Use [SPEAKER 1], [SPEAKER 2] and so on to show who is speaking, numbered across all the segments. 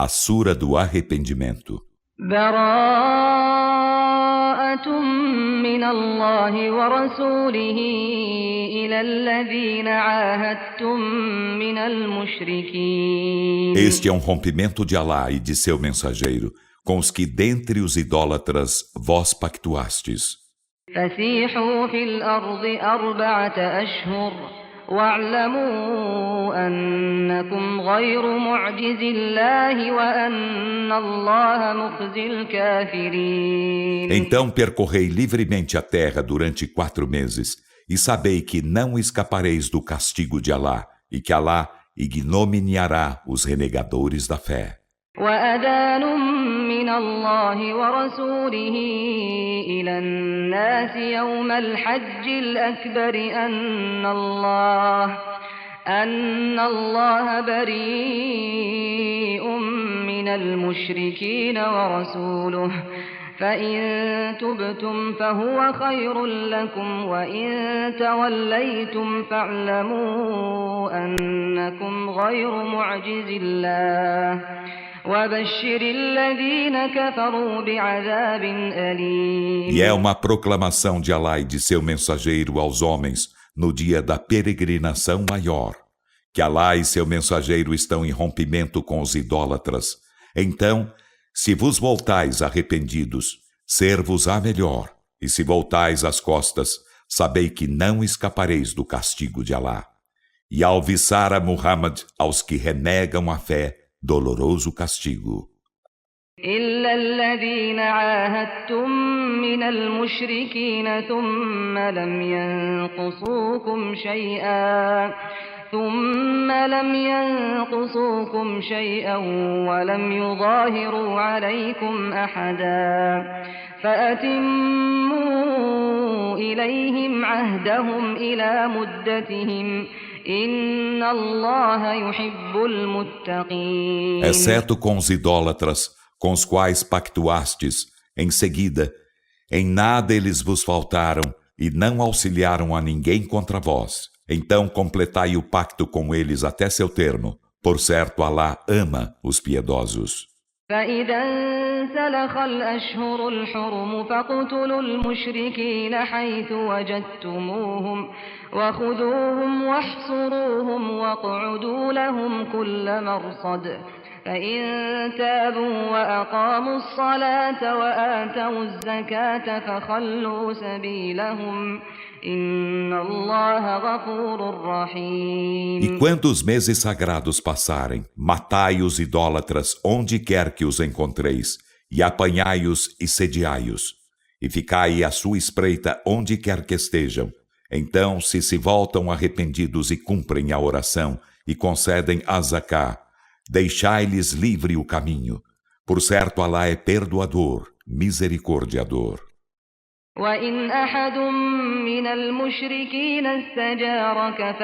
[SPEAKER 1] A Sura do Arrependimento.
[SPEAKER 2] براءة من الله ورسوله إلى الذين عاهدتم من المشركين.
[SPEAKER 1] Este é um rompimento de Alá e de seu mensageiro, com os que dentre os idólatras vós pactuastes.
[SPEAKER 2] فسيحوا في الأرض 4 أشهر واعلموا أنكم غير معجز الله وأن الله مخزي الكافرين.
[SPEAKER 1] Então percorrei livremente a terra durante 4 meses, e sabei que não escapareis do castigo de Alá, e que Alá ignominiará os renegadores da fé.
[SPEAKER 2] وأذان من الله ورسوله إلى الناس يوم الحج الأكبر أن الله بريء من المشركين ورسوله فإن تبتم فهو خير لكم وإن توليتم فاعلموا أنكم غير معجز الله وبشر الذين كفروا بعذاب أليم.
[SPEAKER 1] E é uma proclamação de Alá e de seu mensageiro aos homens no dia da peregrinação maior, que Alá e seu mensageiro estão em rompimento com os idólatras. Então, se vos voltais arrependidos, ser-vos-á melhor, e se voltais às costas, sabei que não escapareis do castigo de Alá. E alviçar a Muhammad aos que renegam a fé, doloroso castigo.
[SPEAKER 2] إلا الذين عاهدتم من المشركين ثم لم ينقصوكم شيئا ولم يظاهروا عليكم أحدا فأتموا إليهم عهدهم إلى مدتهم إن الله يحب المتقين.
[SPEAKER 1] Exceto com os idólatras, com os quais pactuastes, em seguida, em nada eles vos faltaram e não auxiliaram a ninguém contra vós. Então completai o pacto com eles até seu termo. Por certo, Alá ama os piedosos.
[SPEAKER 2] فإذا انسلخ الأشهر الحرم فاقتلوا المشركين حيث وجدتموهم وخذوهم واحصروهم واقعدوا لهم كل مرصد فإن تابوا وأقاموا الصلاة وآتوا الزكاة فخلوا سبيلهم إن الله غفور رحيم.
[SPEAKER 1] E quando os meses sagrados passarem, matai os idólatras onde quer que os encontreis, e apanhai-os e sediai-os, e ficai à sua espreita onde quer que estejam. Então, se voltam arrependidos e cumprem a oração, e concedem a zaká, deixai-lhes livre o caminho. Por certo, Alá é perdoador, misericordiador.
[SPEAKER 2] وإن أحد من المشركين استجارك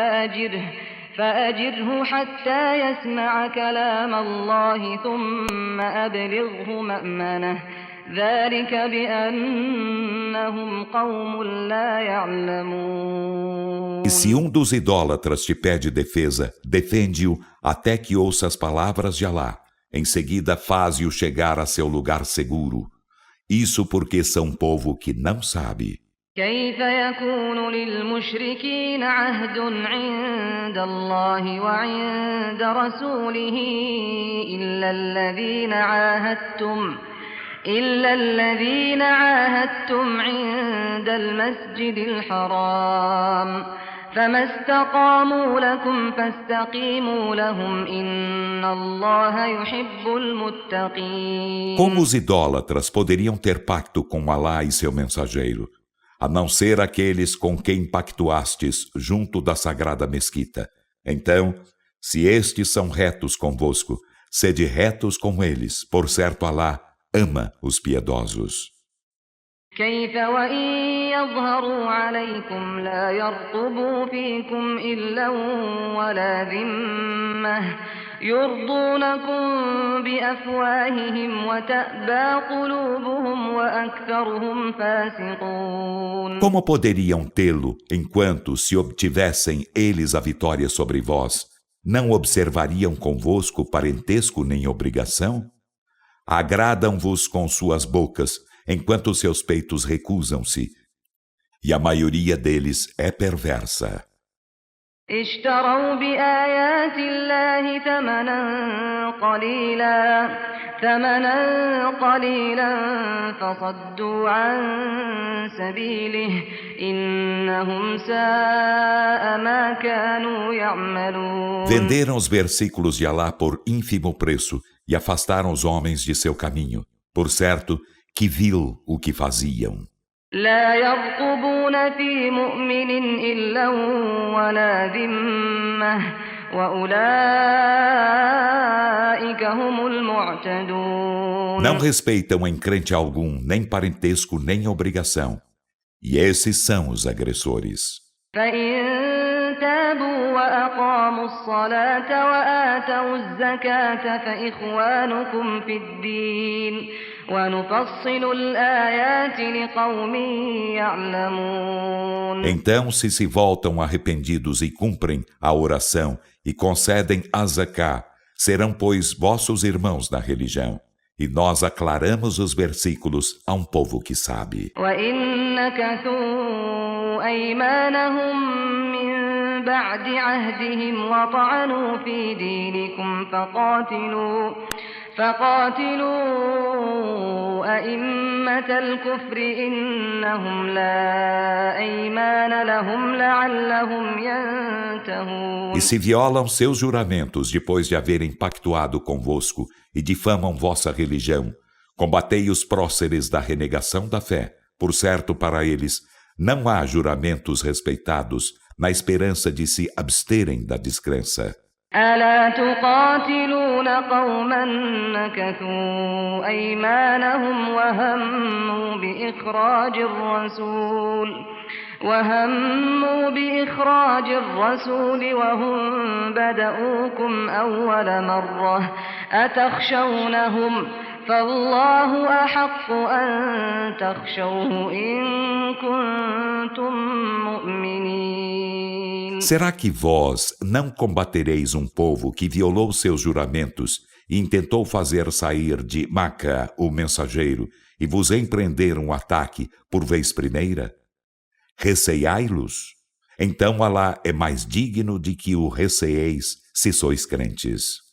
[SPEAKER 2] فأجره حتى يسمع كلام الله ثم أبلغه مأمنه ذلك بأنهم قوم لا يعلمون.
[SPEAKER 1] E se um dos idólatras te pede defesa, defende-o até que ouça as palavras de Alá. Em seguida, faze-o chegar a seu lugar seguro. Isso porque são povo que não sabe.
[SPEAKER 2] كيف يكون للمشركين عهد عند الله وعند رسوله إلا الذين عاهدتم عند المسجد الحرام فما استقاموا لكم فاستقيموا لهم إن الله يحب المتقين.
[SPEAKER 1] Como os idólatras poderiam ter pacto com Alá e seu mensageiro, a não ser aqueles com quem pactuastes junto da sagrada mesquita? Então, se estes são retos convosco, sede retos com eles, por certo Alá ama os piedosos.
[SPEAKER 2] كيف وإن يظهروا عليكم لا يرقبوا فيكم إلا ولا ذمة يرضونكم بأفواههم وتأبى قلوبهم وأكثرهم فاسقون.
[SPEAKER 1] Como poderiam tê-lo enquanto se obtivessem eles a vitória sobre vós, Não observariam convosco parentesco nem obrigação? Agradam-vos com suas bocas, enquanto seus peitos recusam-se, e a maioria deles é perversa.
[SPEAKER 2] اشتروا بآيات الله ثمنا قليلا فصدوا عن سبيله إنهم ساء ما كانوا يعملون.
[SPEAKER 1] Venderam os versículos de Alá por ínfimo preço e afastaram os homens de seu caminho. Por certo, que vil o que faziam.
[SPEAKER 2] لا يرقبون في مؤمن إلا ولا ذمة وأولئك هم المعتدون.
[SPEAKER 1] Não respeitam em crente algum, nem parentesco, nem obrigação. E esses são os agressores.
[SPEAKER 2] فإن تابوا وأقاموا الصلاة وآتوا الزكاة فإخوانكم في الدين ونفصل الآيات لقوم يعلمون.
[SPEAKER 1] Então, se voltam arrependidos e cumprem a oração e concedem a zaká, serão, pois, vossos irmãos na religião. E nós aclaramos os versículos a um povo que sabe.
[SPEAKER 2] وإن نكثوا أيمانهم من بعد عهدهم وطعنوا في دينكم فقاتلوا أئمة الكفر إنهم لا أيمان لهم لعلهم ينتهون.
[SPEAKER 1] E se violam seus juramentos depois de haverem pactuado convosco e difamam vossa religião, combatei os próceres da renegação da fé. Por certo, para eles, não há juramentos respeitados na esperança de se absterem da descrença.
[SPEAKER 2] ألا تقاتلون قوما نكثوا أيمانهم وهموا بإخراج الرسول وهم بدؤوكم أول مرة أتخشونهم فالله أحق أن تخشوه إن كنتم مؤمنين.
[SPEAKER 1] Será que vós não combatereis um povo que violou seus juramentos e intentou fazer sair de Maca o mensageiro e vos empreender um ataque por vez primeira? Receiai-los? Então Alá é mais digno de que o receeis se sois crentes.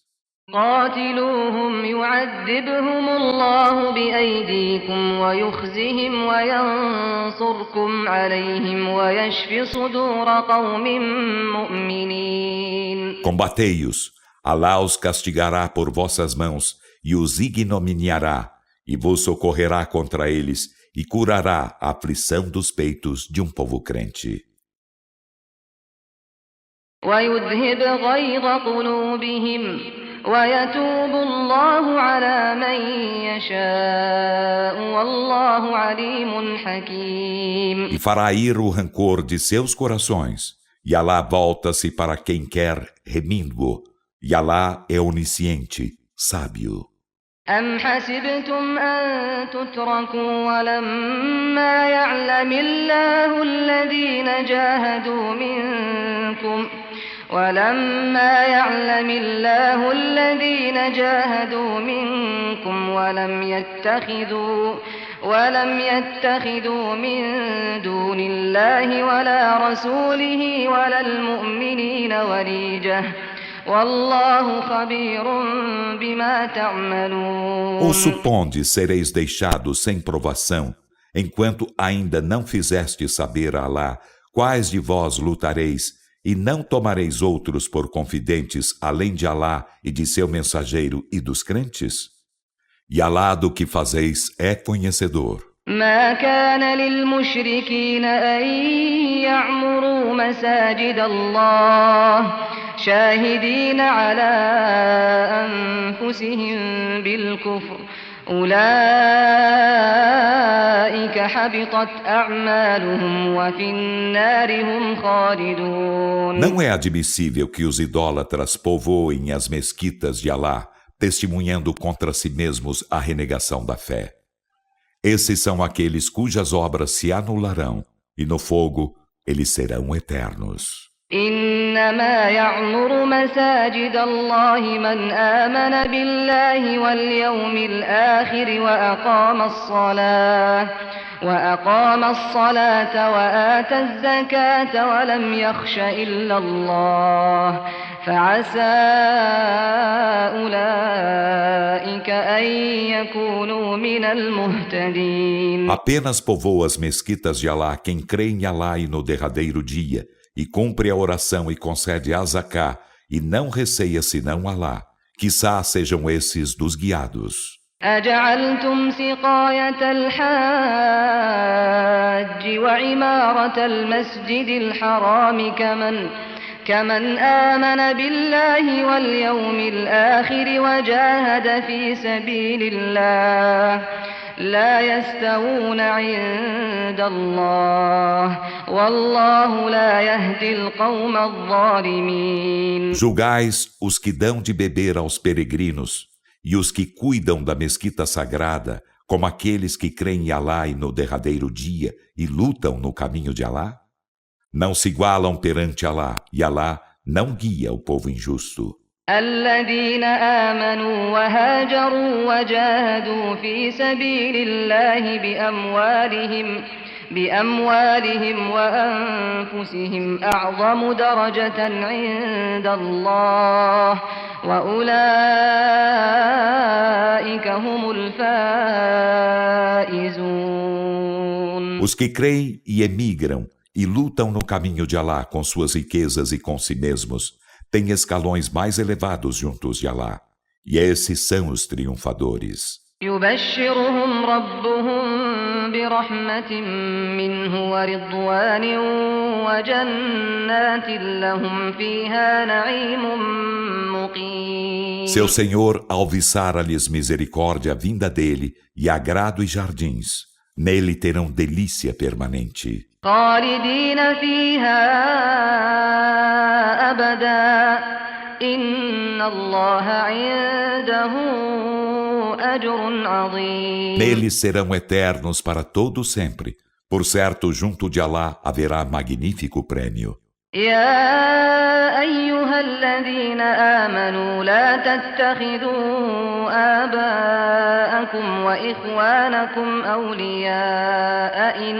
[SPEAKER 2] قاتلوهم يعذبهم الله بأيديكم ويخزهم وينصركم عليهم ويشف صدور قوم مؤمنين.
[SPEAKER 1] Combatei-os, Alá os castigará por vossas mãos e os ignominiará, e vos socorrerá contra eles e curará a aflição dos peitos de um povo crente.
[SPEAKER 2] ويذهب غيظ قلوبهم ويتوب الله على من يشاء والله عليم حكيم.
[SPEAKER 1] E fará ir o rancor de seus corações, e Alá volta-se para quem quer remindo, e Alá é onisciente, sábio.
[SPEAKER 2] أم حسبتم أن تتركوا ولما يعلم الله الذين جاهدوا منكم ولم يتخذوا من دون الله ولا رسوله ولا المؤمنين وليجة والله خبير بما تعملون.
[SPEAKER 1] Ou suponde sereis deixados sem provação, enquanto ainda não fizestes saber a Alá quais de vós lutareis, e não tomareis outros por confidentes além de Alá e de seu mensageiro e dos crentes? E Alá do que fazeis é conhecedor.
[SPEAKER 2] ما كان للمشركين أن يعمروا مساجد الله شاهدين على أنفسهم بالكفر أولئك حبطت أعمالهم وفي النار هم خالدون.
[SPEAKER 1] Não é admissível que os idólatras povoem as mesquitas de Alá, testemunhando contra si mesmos a renegação da fé. Esses são aqueles cujas obras se anularão, e no fogo eles serão eternos.
[SPEAKER 2] إنما يعمر مساجد الله من آمن بالله واليوم الآخر وأقام الصلاة وآتى الزكاة ولم يخش إلا الله فعسى أولئك أن يكونوا من المهتدين.
[SPEAKER 1] Apenas povoa as mesquitas de Alá quem crê em Alá e no derradeiro dia, e cumpre a oração e concede a zaká, e não receia senão Alá. Quiçá sejam esses dos guiados.
[SPEAKER 2] أجعلتم سقاية الحاج وعمارة المسجد الحرام كمن آمن بالله واليوم الآخر وجاهد في سبيل الله لا يستوون عند الله والله لا يهدي القوم الظالمين.
[SPEAKER 1] Julgais os que dão de beber aos peregrinos e os que cuidam da mesquita sagrada, como aqueles que creem em Alá e no derradeiro dia e lutam no caminho de Alá? Não se igualam perante Alá, e Alá não guia o povo injusto.
[SPEAKER 2] الذين آمنوا وهاجروا وجاهدوا في سبيل الله بأموالهم وأنفسهم أعظم درجة عند الله وأولئك هم الفائزون.
[SPEAKER 1] Os que creem e emigram e lutam no caminho de Alá com suas riquezas e com si mesmos, têm escalões mais elevados juntos de Alá. E esses são os triunfadores.
[SPEAKER 2] يبشرهم ربهم برحمة منه ورضوان وجنات لهم فيها نعيم مقيم.
[SPEAKER 1] Seu Senhor alviçara-lhes misericórdia vinda dele e agrado e jardins. Nele terão delícia permanente.
[SPEAKER 2] خالدين فيها أبدا إن الله عنده أجر عظيم.
[SPEAKER 1] Neles serão eternos para todo sempre. Por certo, junto de Alá haverá magnífico prêmio.
[SPEAKER 2] يا أيها الذين آمنوا لا تتخذوا آباءكم وإخوانكم أولياء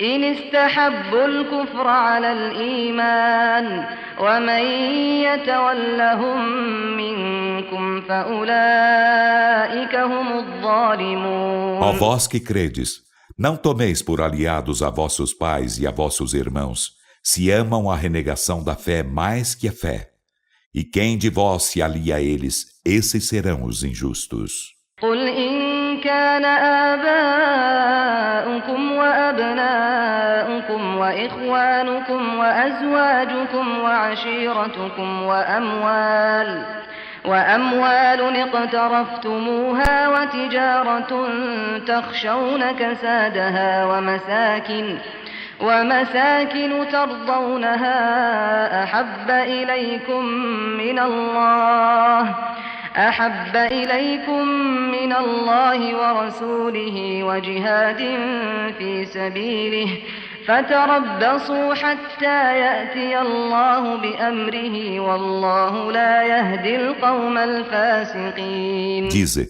[SPEAKER 2] إن استحبوا الكفر على الإيمان ومن يتولهم منكم فأولئك هم الظالمون.
[SPEAKER 1] Ó vós que credes, não tomeis por aliados a vossos pais e a vossos irmãos, se amam a renegação da fé mais que a fé. E quem de vós se alia a eles, esses serão os injustos.
[SPEAKER 2] قل إن كان آباؤكم وأبناؤكم وإخوانكم وأزواجكم وعشيرتكم وأموال اقترفتموها وتجارة تخشون كسادها ومساكن ترضونها أحب إليكم من الله ورسوله وجهاد في سبيله فتربصوا حتى يأتي الله بأمره والله لا يهدي القوم الفاسقين.
[SPEAKER 1] Dize,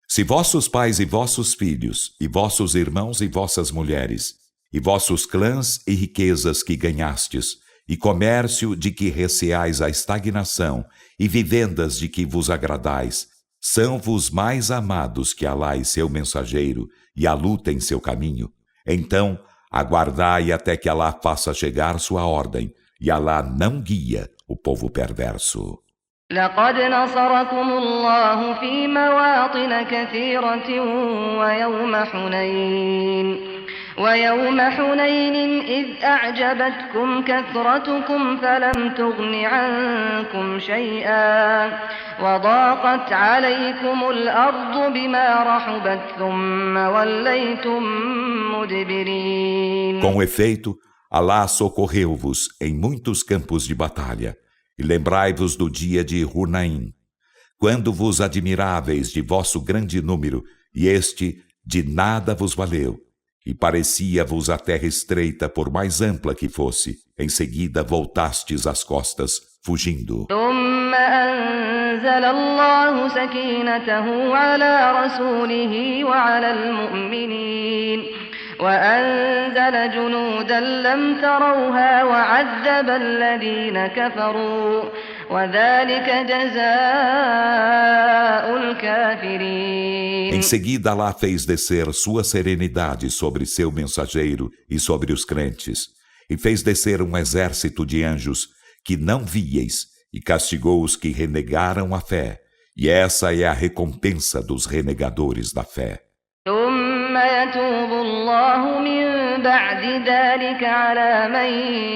[SPEAKER 1] se vossos pais e vossos filhos, e vossos irmãos e vossas mulheres, e vossos clãs e riquezas que ganhastes, e comércio de que receais a estagnação, e vivendas de que vos agradais, são-vos mais amados que Alá e seu mensageiro, e a luta em seu caminho. Então, aguardai até que Alá faça chegar sua ordem, e Alá não guia o povo perverso.
[SPEAKER 2] لقد نصركم الله في مواطن كثيرة ويوم حنين إذ أعجبتكم كثرتكم فلم تغن عنكم شيئا وضاقت عليكم الأرض بما رحبت ثم وليتم مدبرين.
[SPEAKER 1] Com efeito, Alá socorreu-vos em muitos campos de batalha, e lembrai-vos do dia de Hunain, quando vos admiráveis de vosso grande número, e este de nada vos valeu. E parecia-vos a terra estreita por mais ampla que fosse. Em seguida voltastes as costas, fugindo.
[SPEAKER 2] ثم أنزل الله سكينته على رسوله وعلى المؤمنين وأنزل جنودا لم تروها وعذب الذين كفروا وذلك جزاء الكافرين.
[SPEAKER 1] Em seguida, Alá fez descer sua serenidade sobre seu mensageiro e sobre os crentes, e fez descer um exército de anjos que não víeis, e castigou os que renegaram a fé, e essa é a recompensa dos renegadores da fé.
[SPEAKER 2] ثم يتوب الله من بعد ذلك على من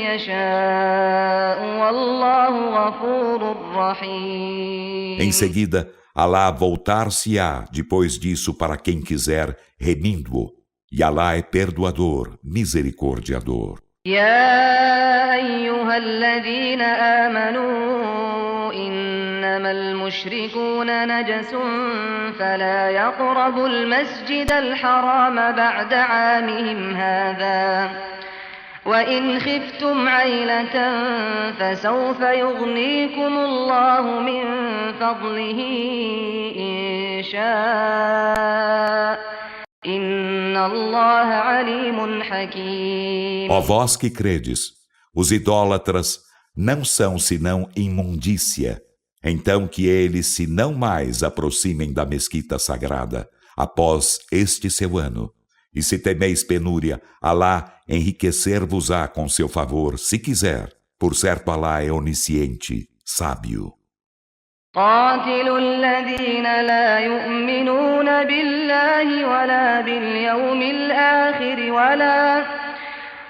[SPEAKER 2] يشاء والله غفور رحيم.
[SPEAKER 1] Em seguida, Alá voltar-se-á depois disso para quem quiser, remindo-o, e Alá é perdoador, misericordiador.
[SPEAKER 2] يا أيها الذين آمنوا إنما المشركون نجس فلا يقربوا المسجد الحرام بعد عامهم هذا وإن خفتم عيلة فسوف يغنيكم الله من فضله إن شاء إن الله عليم حكيم.
[SPEAKER 1] Ó vós que credes, os idólatras não são senão imundícia, então que eles se não mais aproximem da mesquita sagrada, após este seu ano. E se temeis penúria, Alá enriquecer-vos-á com seu favor, se quiser. Por certo, Alá é onisciente, sábio.
[SPEAKER 2] قاتلوا الذين لا يؤمنون بالله ولا باليوم الآخر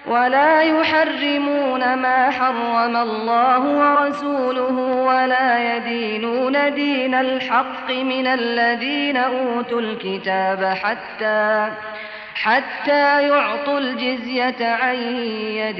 [SPEAKER 2] ولا يحرمون ما حرم الله ورسوله ولا يدينون دين الحق من الذين أوتوا الكتاب حتى يعطوا الجزية عن يد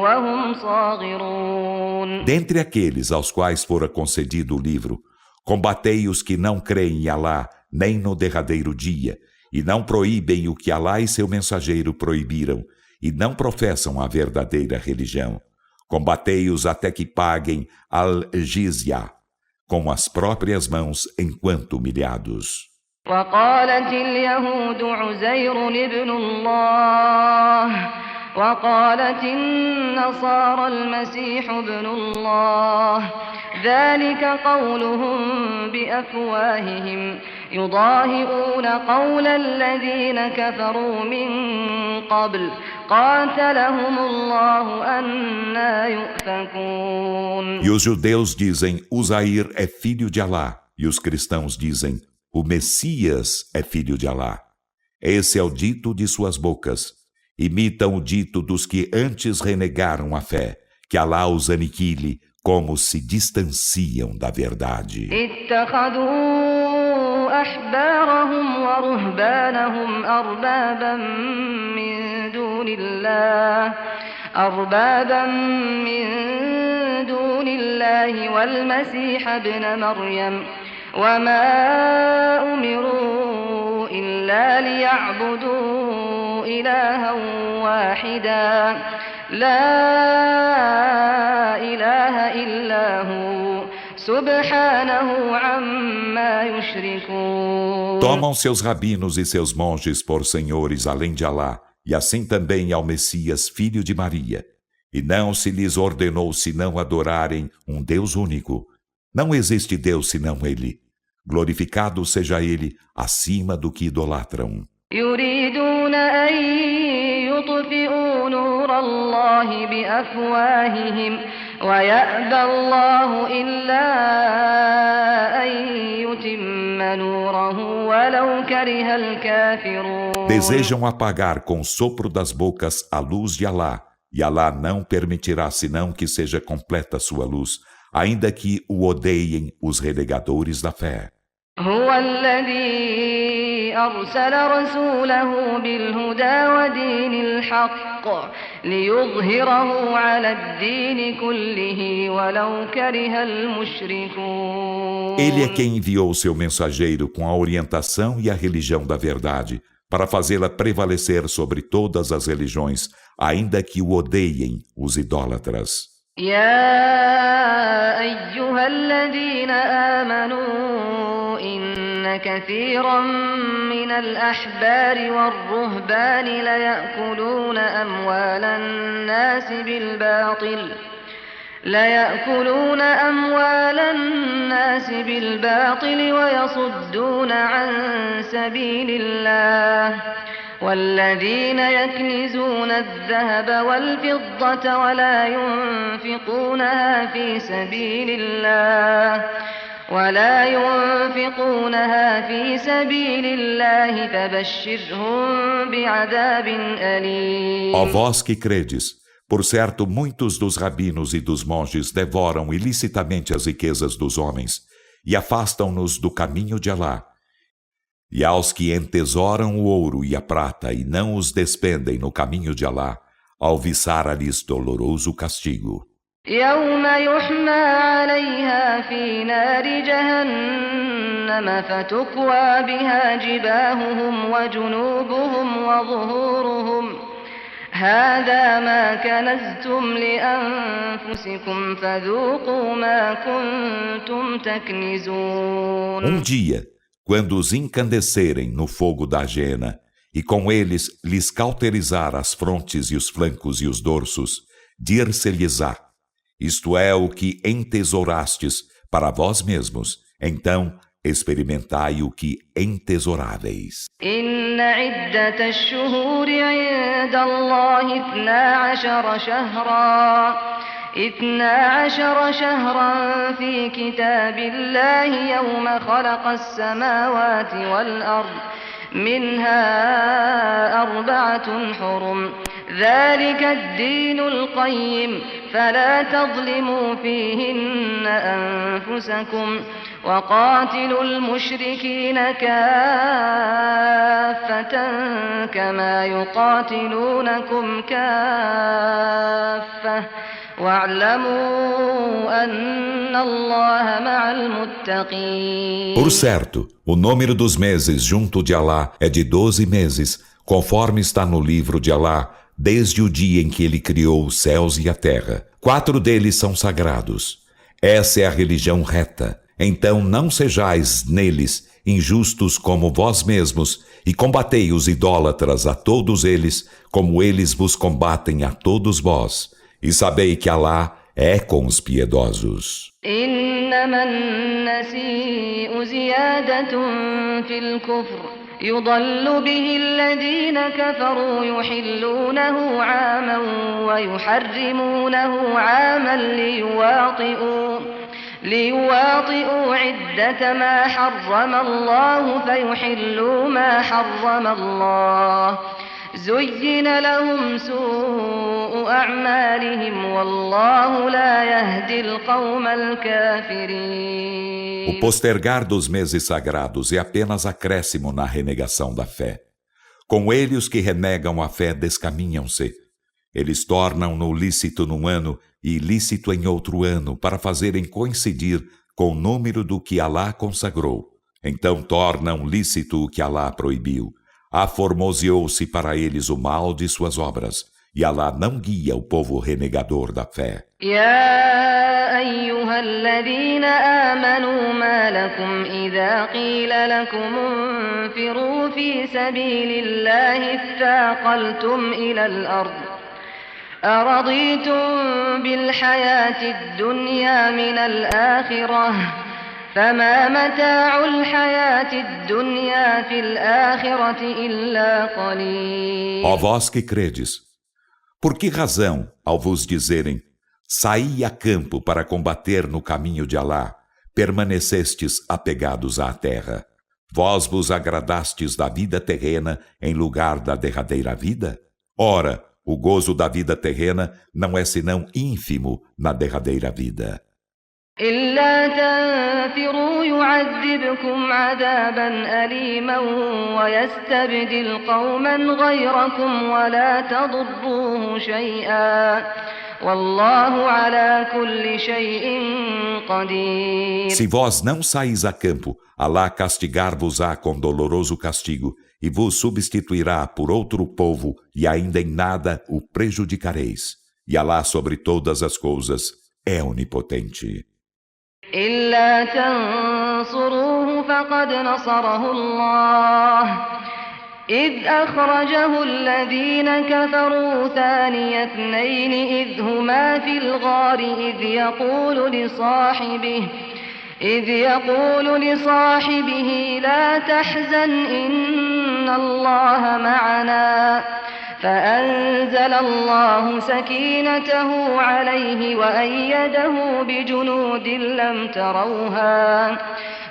[SPEAKER 2] وهم صاغرون.
[SPEAKER 1] Dentre aqueles aos quais fora concedido o livro, combatei os que não creem em Alá, nem no derradeiro dia, e não proíbem o que Alá e seu mensageiro proibiram, e não professam a verdadeira religião. Combatei-os até que paguem al-jizya, com as próprias mãos enquanto humilhados.
[SPEAKER 2] وقالت اليهود عزير ابن الله وقالت النصارى المسيح ابن الله ذلك قولهم بأفواههم يضاهئون قول الذين كفروا من قبل قاتلهم الله أنى يؤفكون.
[SPEAKER 1] E os judeus dizem, Uzair é filho de Alá, e os cristãos dizem, o Messias é filho de Alá. Esse é o dito de suas bocas. Imitam o dito dos que antes renegaram a fé, que Alá os aniquile, como se distanciam da verdade.
[SPEAKER 2] اتخذوا أحبارهم ورهبانهم أربابا من دون الله والمسيح ابن مريم وما أمروا إلا ليعبدوا إلها واحدا لا إله إلا هو سبحانه عما يشركون.
[SPEAKER 1] Tomam seus rabinos e seus monges por senhores além de Alá, e assim também ao Messias, filho de Maria. E não se lhes ordenou senão adorarem um Deus único. Não existe Deus senão Ele. Glorificado seja Ele acima do que idolatram.
[SPEAKER 2] يريدون أن يطفئوا نور الله بأفواههم ويأبى الله إلا أن يتم نوره ولو كره الكافرون.
[SPEAKER 1] Desejam apagar com o sopro das bocas a luz de Alá, e Alá não permitirá senão que seja completa sua luz, ainda que o odeiem os renegadores da fé.
[SPEAKER 2] هو الذي أرسل رسوله بالهدى ودين الحق ليظهره على الدين كله ولو كره المشركون.
[SPEAKER 1] Ele é quem enviou seu mensageiro com a orientação e a religião da verdade, para fazê-la prevalecer sobre todas as religiões, ainda que o odeiem os idólatras.
[SPEAKER 2] يا أيها الذين آمنوا إن كثيرا من الأحبار والرهبان ليأكلون أموال الناس بالباطل ويصدون عن سبيل الله والذين يكنزون الذهب والفضة ولا ينفقونها في سبيل الله فبشرهم بعذاب أليم.
[SPEAKER 1] Ó vós que credes, por certo muitos dos rabinos e dos monges devoram ilicitamente as riquezas dos homens e afastam-nos do caminho de Alá. E aos que entesouram o ouro e a prata e não os despendem no caminho de Alá, alviçara-lhes doloroso castigo.
[SPEAKER 2] يوم يحمى عليها في نار جهنم فتكوى بها جباههم وجنوبهم وظهورهم هذا ما كنزتم لأنفسكم فذوقوا ما كنتم تكنزون.
[SPEAKER 1] Dia, quando os incandecerem no fogo da jena, e com eles lhes cauterizar as frontes e os flancos e os dorsos, dir-se-lhes-á: isto é o que entesourastes para vós mesmos, então experimentai o que entesouráveis.
[SPEAKER 2] إن عدة الشهور عند الله 12 شهرا في كتاب الله يوم خلق السماوات والأرض منها 4 حرم ذلك الدين القيم فلا تظلموا فيهن أنفسكم وقاتلوا المشركين كافة كما يقاتلونكم كافة واعلموا أن الله مع المتقين.
[SPEAKER 1] Por certo, o número dos meses junto de Alá é de 12 meses, conforme está no livro de Alá, desde o dia em que ele criou os céus e a terra. 4 deles são sagrados. Essa é a religião reta. Então não sejais neles injustos como vós mesmos, e combatei os idólatras a todos eles, como eles vos combatem a todos vós. E sabei que Alá é com os piedosos.
[SPEAKER 2] إنما النسيء زيادة في الكفر يضل به الذين كفروا يحلونه عاما ويحرمونه عاما ليواطئوا عدة ما حرم الله فيحلوا ما حرم الله زين لهم سوء أعمالهم والله لا يهدي القوم الكافرين.
[SPEAKER 1] O postergar dos meses sagrados é apenas acréscimo na renegação da fé. Com ele os que renegam a fé descaminham-se. Eles tornam-no lícito num ano e ilícito em outro ano para fazerem coincidir com o número do que Alá consagrou. Então tornam lícito o que Alá proibiu. Aformoseou-se para eles o mal de suas obras, e Alá não guia o povo renegador da fé.
[SPEAKER 2] يا أيها الذين آمنوا ما لكم إذا قيل لكم انفروا في سبيل الله اثاقلتم إلى الأرض أرضيتم بالحياة الدنيا من الآخرة فما متاع الحياة الدنيا في الآخرة إلا قليل.
[SPEAKER 1] Ó vós que credes, por que razão, ao vos dizerem, saí a campo para combater no caminho de Alá, permanecestes apegados à terra? Vós vos agradastes da vida terrena em lugar da derradeira vida? Ora, o gozo da vida terrena não é senão ínfimo na derradeira vida.
[SPEAKER 2] إلا تنفروا يعذبكم عذابا أليما ويستبدل قوما غيركم ولا تضروه شيئا والله على كل شيء قدير.
[SPEAKER 1] Se vós não saís a campo, Alá castigar-vos-á com doloroso castigo e vos substituirá por outro povo e ainda em nada o prejudicareis. E Alá sobre todas as coisas é onipotente.
[SPEAKER 2] إلا تنصروه فقد نصره الله إذ أخرجه الذين كفروا ثاني اثنين إذ هما في الغار إذ يقول لصاحبه لا تحزن إن الله معنا فأنزل الله سكينته عليه وأيده بجنود لم تروها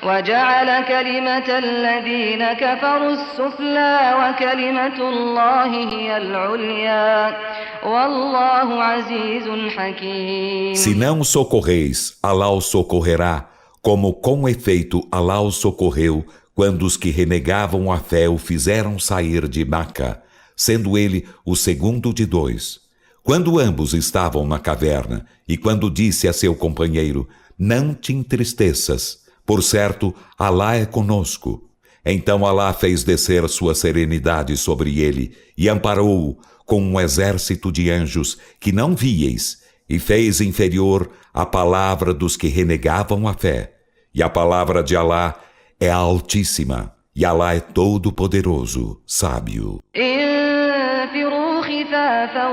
[SPEAKER 2] وجعل كلمة الذين كفروا السفلى وكلمة الله هي العليا والله عزيز حكيم.
[SPEAKER 1] Se não socorreis, Alá o socorrerá, como com efeito Alá o socorreu quando os que renegavam a fé o fizeram sair de Maca, sendo ele o segundo de dois. Quando ambos estavam na caverna, e quando disse a seu companheiro, não te entristeças, por certo, Alá é conosco. Então Alá fez descer sua serenidade sobre ele, e amparou-o com um exército de anjos que não víeis, e fez inferior a palavra dos que renegavam a fé. E a palavra de Alá é altíssima, e Alá é todo-poderoso, sábio.
[SPEAKER 2] انفروا خفافا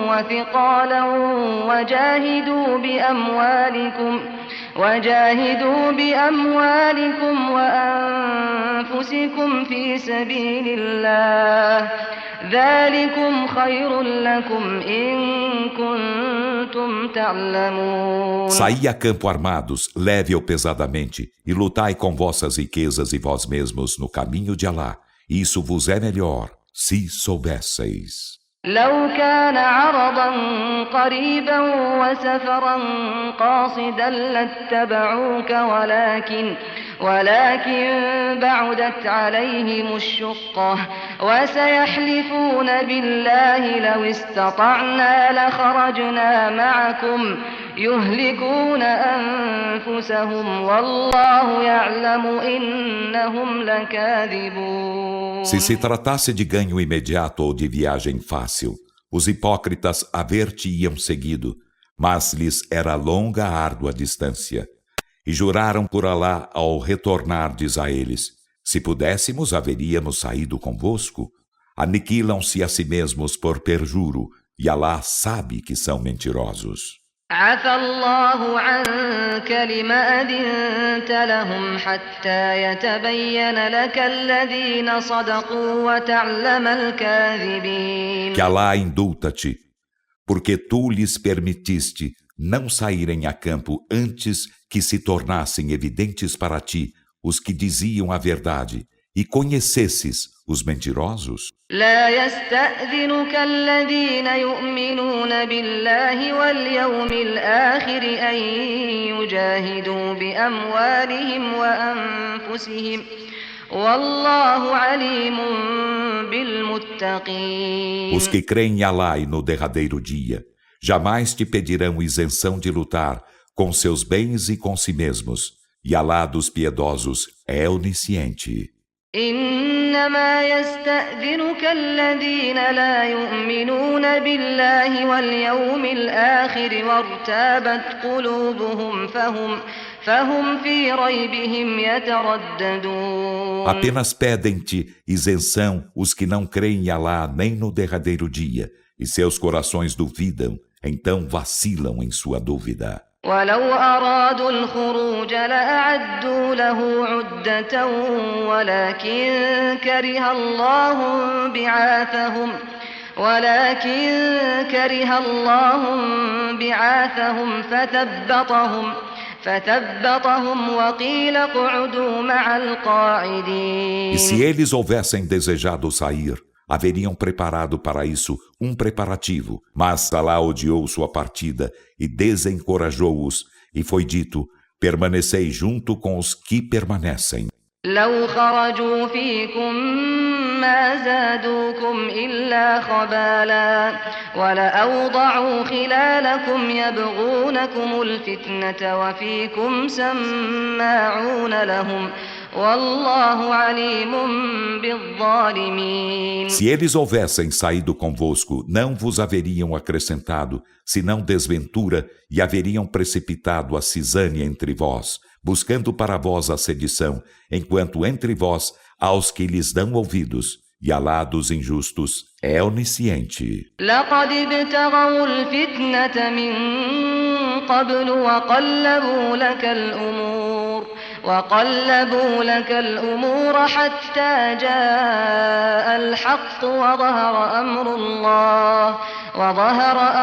[SPEAKER 2] وثقالا وجاهدوا بأموالكم وأنفسكم في سبيل الله ذلكم خير لكم إن كنتم تعلمون.
[SPEAKER 1] Saí a campo armados, leve ou pesadamente, e lutai com vossas riquezas e vós mesmos no caminho de Alá. Isso vos é melhor, se soubesseis.
[SPEAKER 2] لو كان عرضا قريبا وسفرا قاصدا لاتبعوك ولكن بعدت عليهم الشقة وسيحلفون بالله لو استطعنا لخرجنا معكم يهلكون أنفسهم والله يعلم إنهم لكاذبون.
[SPEAKER 1] Se se tratasse de ganho imediato ou de viagem fácil, os hipócritas haver-te-iam seguido, mas lhes era longa a árdua distância. E juraram por Alá ao retornardes a eles, se pudéssemos haveríamos saído convosco. Aniquilam-se a si mesmos por perjuro, e Alá sabe que são mentirosos.
[SPEAKER 2] عفى الله عنك لما أذنت لهم حتى يتبين لك الذين صدقوا وتعلم الكاذبين.
[SPEAKER 1] Que Alá indulta-te, porque tu lhes permitiste não saírem a campo antes que se tornassem evidentes para ti os que diziam a verdade e conhecesses os mentirosos.
[SPEAKER 2] لا يستأذنك الذين يؤمنون بالله واليوم الآخر أن يجاهدوا بأموالهم وأنفسهم والله عليم بالمتقين.
[SPEAKER 1] Os que creem em Alá e no derradeiro dia jamais te pedirão isenção de lutar com seus bens e com si mesmos, e Alá dos piedosos é onisciente.
[SPEAKER 2] إنما يستأذنك الذين لا يؤمنون بالله واليوم الآخر وارتابت قلوبهم فهم في ريبهم يترددون.
[SPEAKER 1] Apenas pedem-te isenção os que não creem em Alá nem no derradeiro dia, e seus corações duvidam, então vacilam em sua dúvida.
[SPEAKER 2] ولو أرادوا الخروج لأعدوا له عدة ولكن كره الله بعاثهم فثبطهم وقيل اقعدوا مع القاعدين.
[SPEAKER 1] E se eles houvessem desejado sair, haveriam preparado para isso um preparativo, mas Alá odiou sua partida e desencorajou-os, e foi dito, permanecei junto com os que permanecem.
[SPEAKER 2] لو خرجوا فيكم ما زادوكم إلا خبالا ولأوضعوا خلالكم يبغونكم الفتنة وفيكم سماعون لهم والله عليم بالظالمين.
[SPEAKER 1] Se eles houvessem saído convosco, não vos haveriam acrescentado, senão desventura, e haveriam precipitado a cisânia entre vós, buscando para vós a sedição, enquanto entre vós há os que lhes dão ouvidos, e Alá dos injustos é onisciente.
[SPEAKER 2] لقد ابتغوا الفتنة من قبل وقلبوا لك الأمور حتى جاء الحق وظهر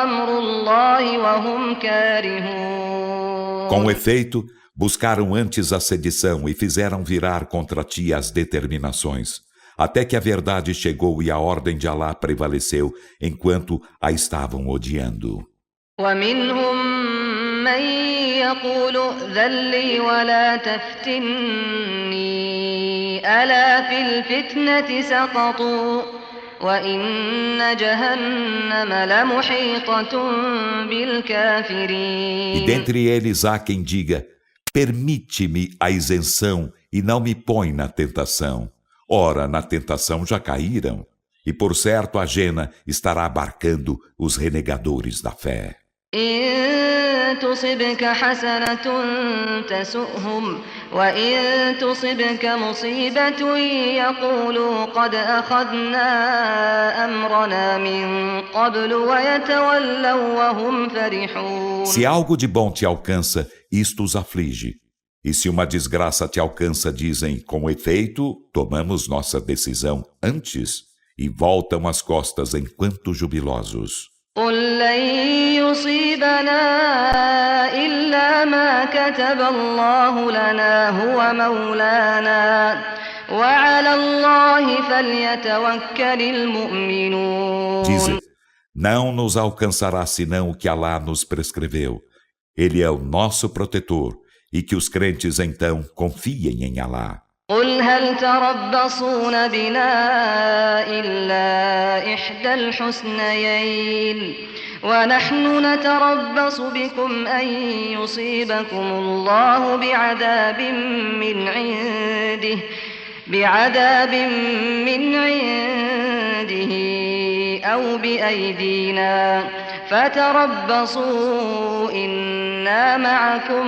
[SPEAKER 2] أمر الله وهم كارهون.
[SPEAKER 1] Com efeito, buscaram antes a sedição e fizeram virar contra ti as determinações, até que a verdade chegou e a ordem de Alá prevaleceu, enquanto a estavam odiando.
[SPEAKER 2] ومنهم من يقول ائذن لي ولا تفتني ألا في الفتنة سقطوا وإن جهنم لمحيطة بالكافرين.
[SPEAKER 1] E dentre eles há quem diga: permite-me a isenção e não me põe na tentação. Ora, na tentação já caíram, e por certo a Jena estará abarcando os renegadores da fé.
[SPEAKER 2] إن تصبك حسنة تسؤهم وإن تصبك مصيبة يقولوا قد أخذنا أمرنا من قبل ويتولوا وهم فرحون.
[SPEAKER 1] Se algo de bom te alcança, isto os aflige. E se uma desgraça te alcança, dizem, com efeito, tomamos nossa decisão antes, e voltam as costas enquanto jubilosos.
[SPEAKER 2] قل لن يصيبنا إلا ما كتب الله لنا هو مولانا وعلى الله فليتوكل المؤمنون.
[SPEAKER 1] Dize, não nos alcançará senão o que Alá nos prescreveu. Ele é o nosso protetor, e que os crentes então confiem em Alá.
[SPEAKER 2] قل هل تربصون بنا إلا إحدى الحسنيين ونحن نتربص بكم أن يصيبكم الله بعذاب من عنده أو بأيدينا فتربصوا إنا معكم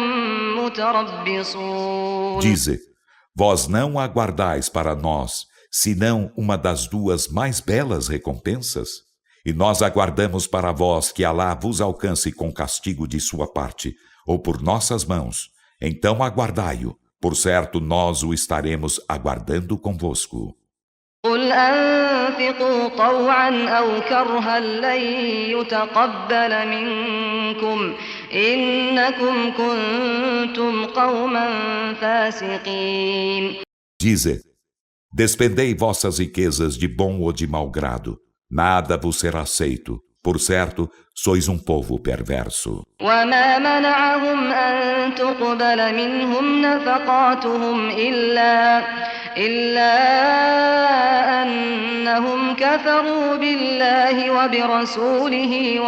[SPEAKER 2] متربصون.
[SPEAKER 1] Dize, vós não aguardais para nós, senão uma das duas mais belas recompensas? E nós aguardamos para vós que Alá vos alcance com castigo de sua parte, ou por nossas mãos. Então aguardai-o, por certo nós o estaremos aguardando convosco.
[SPEAKER 2] قل أنفقوا طوعا أو كرها لن يتقبل منكم إنكم كنتم قوما فاسقين.
[SPEAKER 1] Dize, despendei vossas riquezas de bom ou de mau grado, nada vos será aceito, por certo, sois um povo perverso.
[SPEAKER 2] وما منعهم أن تقبل منهم نفقاتهم إلا أنهم كفروا بالله وبرسوله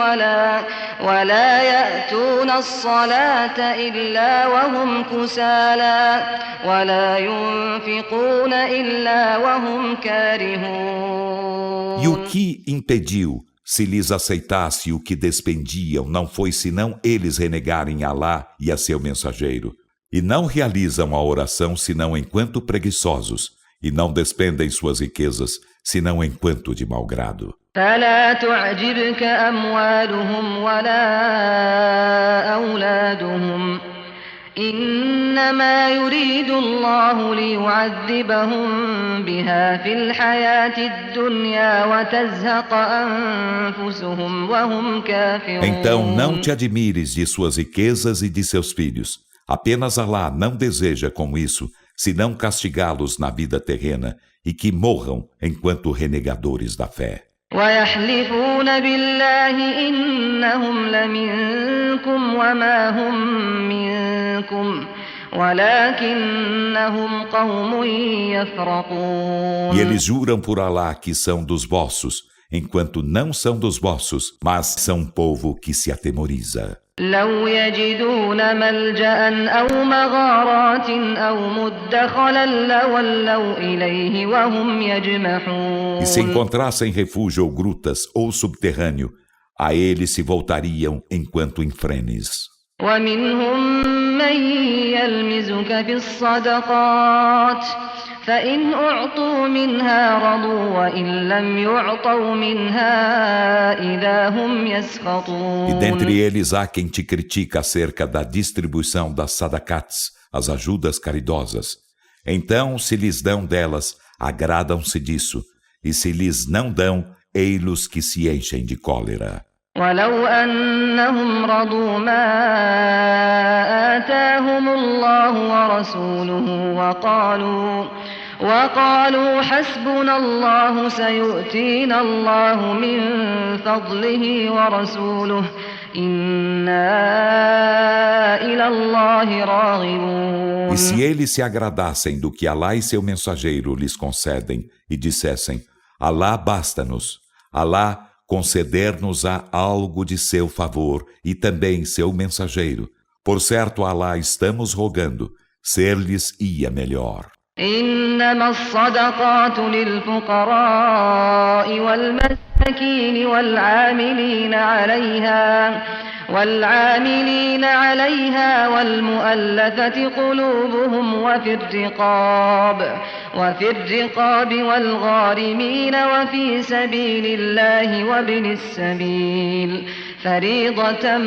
[SPEAKER 2] ولا يأتون الصلاة إلا وهم كسالى ولا ينفقون إلا وهم كارهون.
[SPEAKER 1] E o que impediu, se lhes aceitasse o que despendiam, não foi senão eles renegarem Alá e a seu mensageiro. E não realizam a oração senão enquanto preguiçosos, e não despendem suas riquezas senão enquanto de mau grado.
[SPEAKER 2] فلا تعجبك أموالهم ولا أولادهم إنما يريد الله ليعذبهم بها في الحياة الدنيا وتزهق أنفسهم وهم كافرون.
[SPEAKER 1] Então não te admires de suas riquezas e de seus filhos. Apenas Alá não deseja com isso, senão castigá-los na vida terrena e que morram enquanto renegadores da fé.
[SPEAKER 2] ويحلفون بالله إنهم لمنكم وما هم منكم ولكنهم قوم
[SPEAKER 1] E
[SPEAKER 2] يفرقون.
[SPEAKER 1] eles juram por Alá que são dos vossos, enquanto não são dos vossos, mas são um povo que se atemoriza.
[SPEAKER 2] لو يجدون ملجأ أو مغارات أو مدخلا لولوا إليه وهم
[SPEAKER 1] E se
[SPEAKER 2] يجمحون.
[SPEAKER 1] encontrassem refúgio ou grutas ou subterrâneo, a eles se voltariam enquanto em frenes.
[SPEAKER 2] ومنهم من يلمزك في الصدقات فإن أعطوا منها رضوا وإن لم يعطوا منها إذا هم
[SPEAKER 1] E
[SPEAKER 2] يسخطون.
[SPEAKER 1] dentre eles há quem te critica acerca da distribuição das sadakats, as ajudas caridosas. Então, se lhes dão delas, agradam-se disso, e se lhes não dão, ei-los que se enchem de cólera.
[SPEAKER 2] ولو أنهم رضوا ما آتاهم الله ورسوله وقالوا حسبنا الله سيؤتينا الله من فضله ورسوله إنا إلى الله راغبون.
[SPEAKER 1] E se eles se agradassem do que Alá e seu mensageiro lhes concedem e dissessem, Alá basta-nos, Alá conceder-nos-á algo de seu favor e também seu mensageiro. Por certo, Alá estamos rogando, ser-lhes ia melhor.
[SPEAKER 2] إنما الصدقات للفقراء والمساكين والعاملين عليها والمؤلفة قلوبهم وفي الرقاب والغارمين وفي سبيل الله وابن السبيل فريضة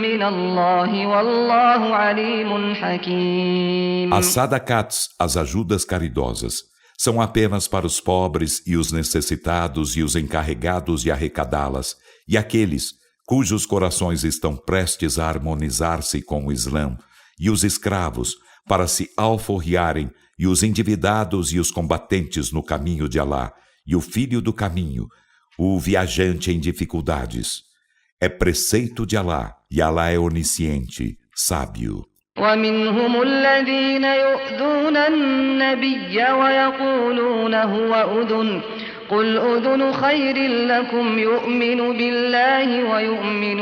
[SPEAKER 2] من الله والله عليم حكيم.
[SPEAKER 1] As sadakats, as ajudas caridosas, são apenas para os pobres e os necessitados e os encarregados de arrecadá-las, e aqueles cujos corações estão prestes a harmonizar-se com o Islã, e os escravos, para se alforriarem, e os endividados e os combatentes no caminho de Alá, e o filho do caminho, o viajante em dificuldades. É preceito de Alá, e Alá é onisciente, sábio.
[SPEAKER 2] ومنهم الذين يؤذون النبي ويقولون هو أذن قل أذن خير لكم يؤمن بالله ويؤمن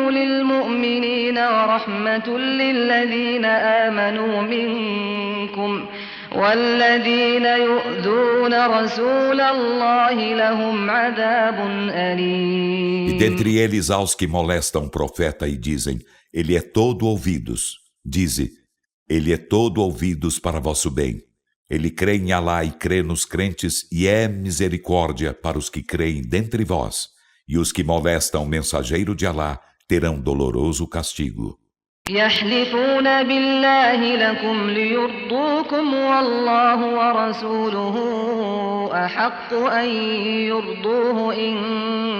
[SPEAKER 2] للمؤمنين ورحمة للذين آمنوا منكم والذين يؤذون رسول الله لهم عذاب أليم.
[SPEAKER 1] E dentre eles há os que molestam o profeta e dizem, ele é todo ouvidos. Dize, ele é todo ouvidos para vosso bem. Ele crê em Alá e crê nos crentes e é misericórdia para os que creem dentre vós. E os que molestam o mensageiro de Alá terão doloroso castigo.
[SPEAKER 2] يحلفون بالله لكم ليرضوكم والله ورسوله أحق أن يرضوه إن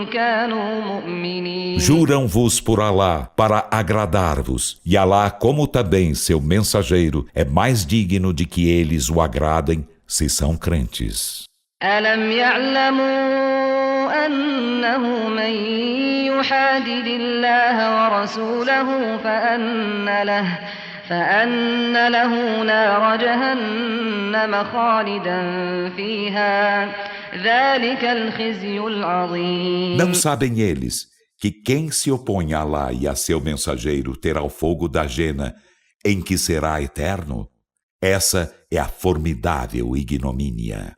[SPEAKER 2] كانوا مؤمنين.
[SPEAKER 1] Juram-vos por Alá para agradar-vos, e Alá, como também seu mensageiro, é mais digno de que eles o agradem se são crentes.
[SPEAKER 2] ألم يعلموا أنه من يحادد الله ورسوله فأن له نار جهنم خالدا فيها ذلك الخزي العظيم.
[SPEAKER 1] Não sabem eles que quem se opõe a Alá e a seu mensageiro terá o fogo da jena em que será eterno? Essa é a formidável ignomínia.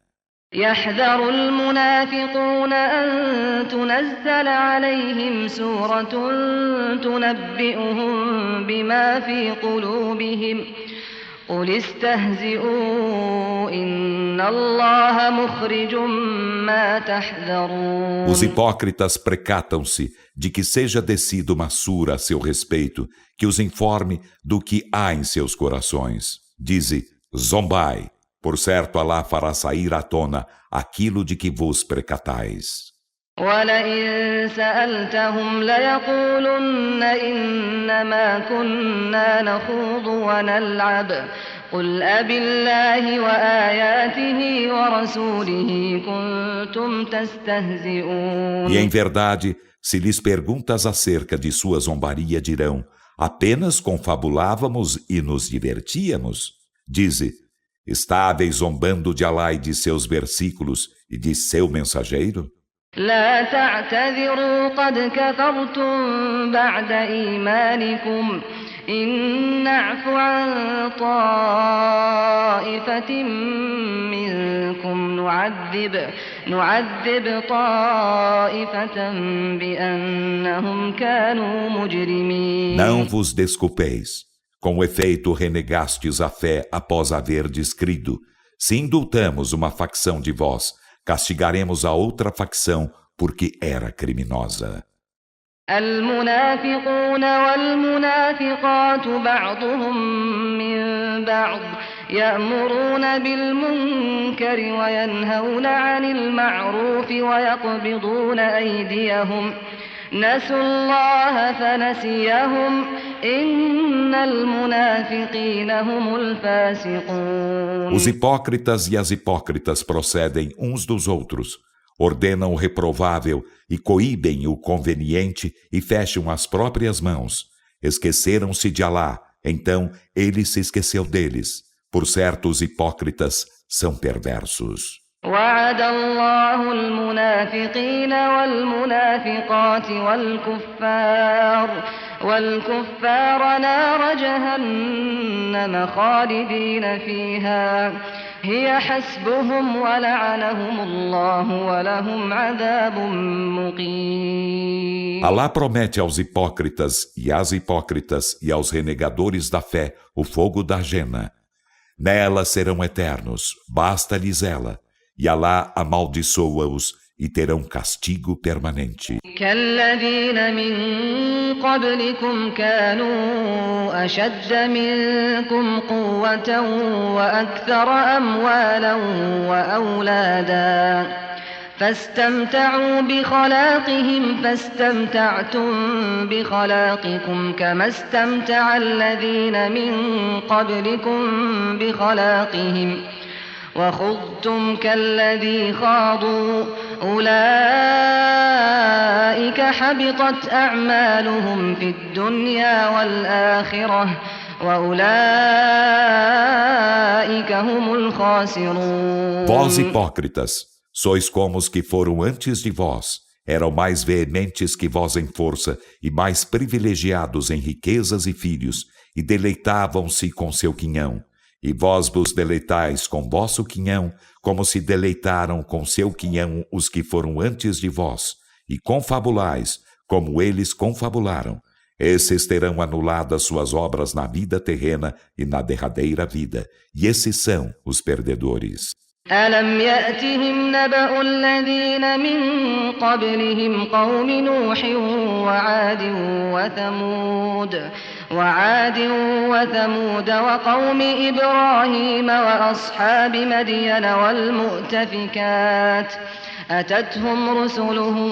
[SPEAKER 2] يحذر المنافقون أن تنزل عليهم سورة تنبئهم بما في قلوبهم قل استهزئوا إن الله مخرج ما تحذرون.
[SPEAKER 1] Os hipócritas precatam-se de que seja descida uma sura a seu respeito, que os informe do que há em seus corações. Dize, zombai. Por certo, Alá fará sair à tona aquilo de que vos precatais.
[SPEAKER 2] وَلَئِن سَأَلْتَهُمْ لَيَقُولُنَّ إِنَّمَا كُنَّا نَخُوضُ وَنَلْعَبُ قُلْ أَبِاللَّهِ وَآيَاتِهِ وَرَسُولِهِ كُنتُمْ تَسْتَهْزِئُونَ.
[SPEAKER 1] E em verdade, se lhes perguntas acerca de sua zombaria, dirão: apenas confabulávamos e nos divertíamos. Dize: estáveis zombando de Alá e de seus versículos e de seu mensageiro?
[SPEAKER 2] لا تعتذروا قد كفرتم بعد إيمانكم إن نعف عن طائفة منكم نعذب طائفة بأنهم كانوا مجرمين.
[SPEAKER 1] Não vos desculpeis. Com efeito, renegastes a fé após haverdes crido. Se indultamos uma facção de vós, castigaremos a outra facção porque era criminosa.
[SPEAKER 2] المنافقون والمنافقات بعضهم من بعض يأمرون بالمنكر وينهون عن المعروف ويقبضون أيديهم نسوا الله فنسيهم إن المنافقين هم الفاسقون.
[SPEAKER 1] Os hipócritas e as hipócritas procedem uns dos outros, ordenam o reprovável e coíbem o conveniente e fecham as próprias mãos. Esqueceram-se de Alá, então ele se esqueceu deles. Por certo, os hipócritas são perversos.
[SPEAKER 2] وعد الله المنافقين والمنافقات والكفار نار جهنم خالدين فيها هي حسبهم ولعنهم الله ولهم عذاب مقيم.
[SPEAKER 1] Alá promete aos hipócritas e às hipócritas e aos renegadores da fé o fogo da Jena. Nela serão eternos, basta-lhes ela. E Alá amaldiçoa-os e terão castigo permanente.
[SPEAKER 2] كالذين من قبلكم كانوا أشد منكم قوة وأكثر أموالا وأولادا فاستمتعوا بخلاقهم فاستمتعتم بخلاقكم كما استمتع الذين من قبلكم بخلاقهم وخضتم كالذي خاضوا أولئك حبطت أعمالهم في الدنيا والآخرة وأولئك هم الخاسرون.
[SPEAKER 1] Vós hipócritas, sois como os que foram antes de vós, eram mais veementes que vós em força e mais privilegiados em riquezas e filhos, e deleitavam-se com seu quinhão. E vós vos deleitais com vosso quinhão, como se deleitaram com seu quinhão os que foram antes de vós, e confabulais, como eles confabularam. Esses terão anuladas suas obras na vida terrena e na derradeira vida, e esses são os perdedores.
[SPEAKER 2] ألم يأتهم نبأ الذين من قبلهم قوم نوح وعاد وثمود وقوم إبراهيم وأصحاب مدين والمؤتفكات أتتهم رسلهم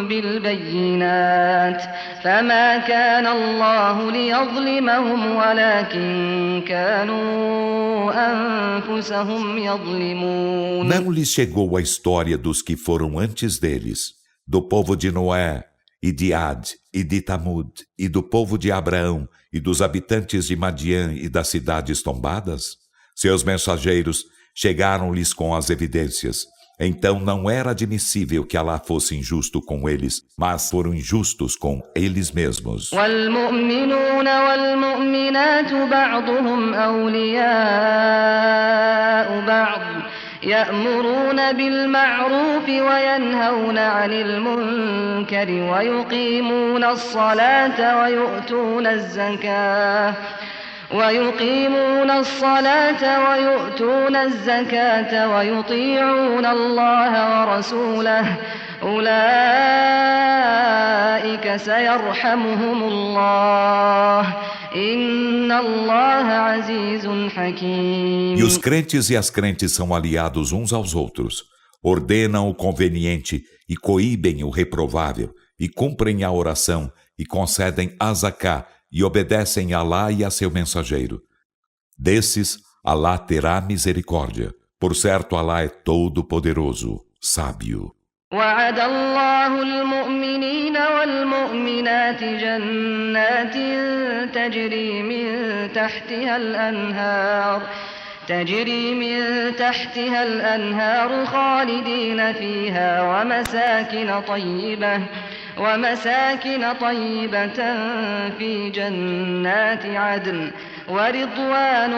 [SPEAKER 2] بالبينات فما كان الله ليظلمهم ولكن كانوا أنفسهم يظلمون.
[SPEAKER 1] Não lhes chegou a história dos que foram antes deles, do povo de Noé, e de Ad, e de Tamud, e do povo de Abraão, e dos habitantes de Madian e das cidades tombadas? Seus mensageiros chegaram-lhes com as evidências. Então não era admissível que Alá fosse injusto com eles, mas foram injustos com eles mesmos.
[SPEAKER 2] والمؤمنون والمؤمنات بعضهم أولياء بعض يأمرون بالمعروف وينهون عن المنكر ويقيمون الصلاة ويؤتون الزكاة ويطيعون الله ورسوله أولئك سيرحمهم الله إن الله عزيز حكيم.
[SPEAKER 1] E os crentes e as crentes são aliados uns aos outros, ordenam o conveniente e coíbem o reprovável, e cumprem a oração, e concedem a zaká, e obedecem a Alá e a seu mensageiro. Desses, Alá terá misericórdia. Por certo, Alá é todo-poderoso, sábio.
[SPEAKER 2] وعد الله المؤمنين والمؤمنات جنات تجري من تحتها الأنهار خالدين فيها ومساكن طيبة في جنات عدن ورضوان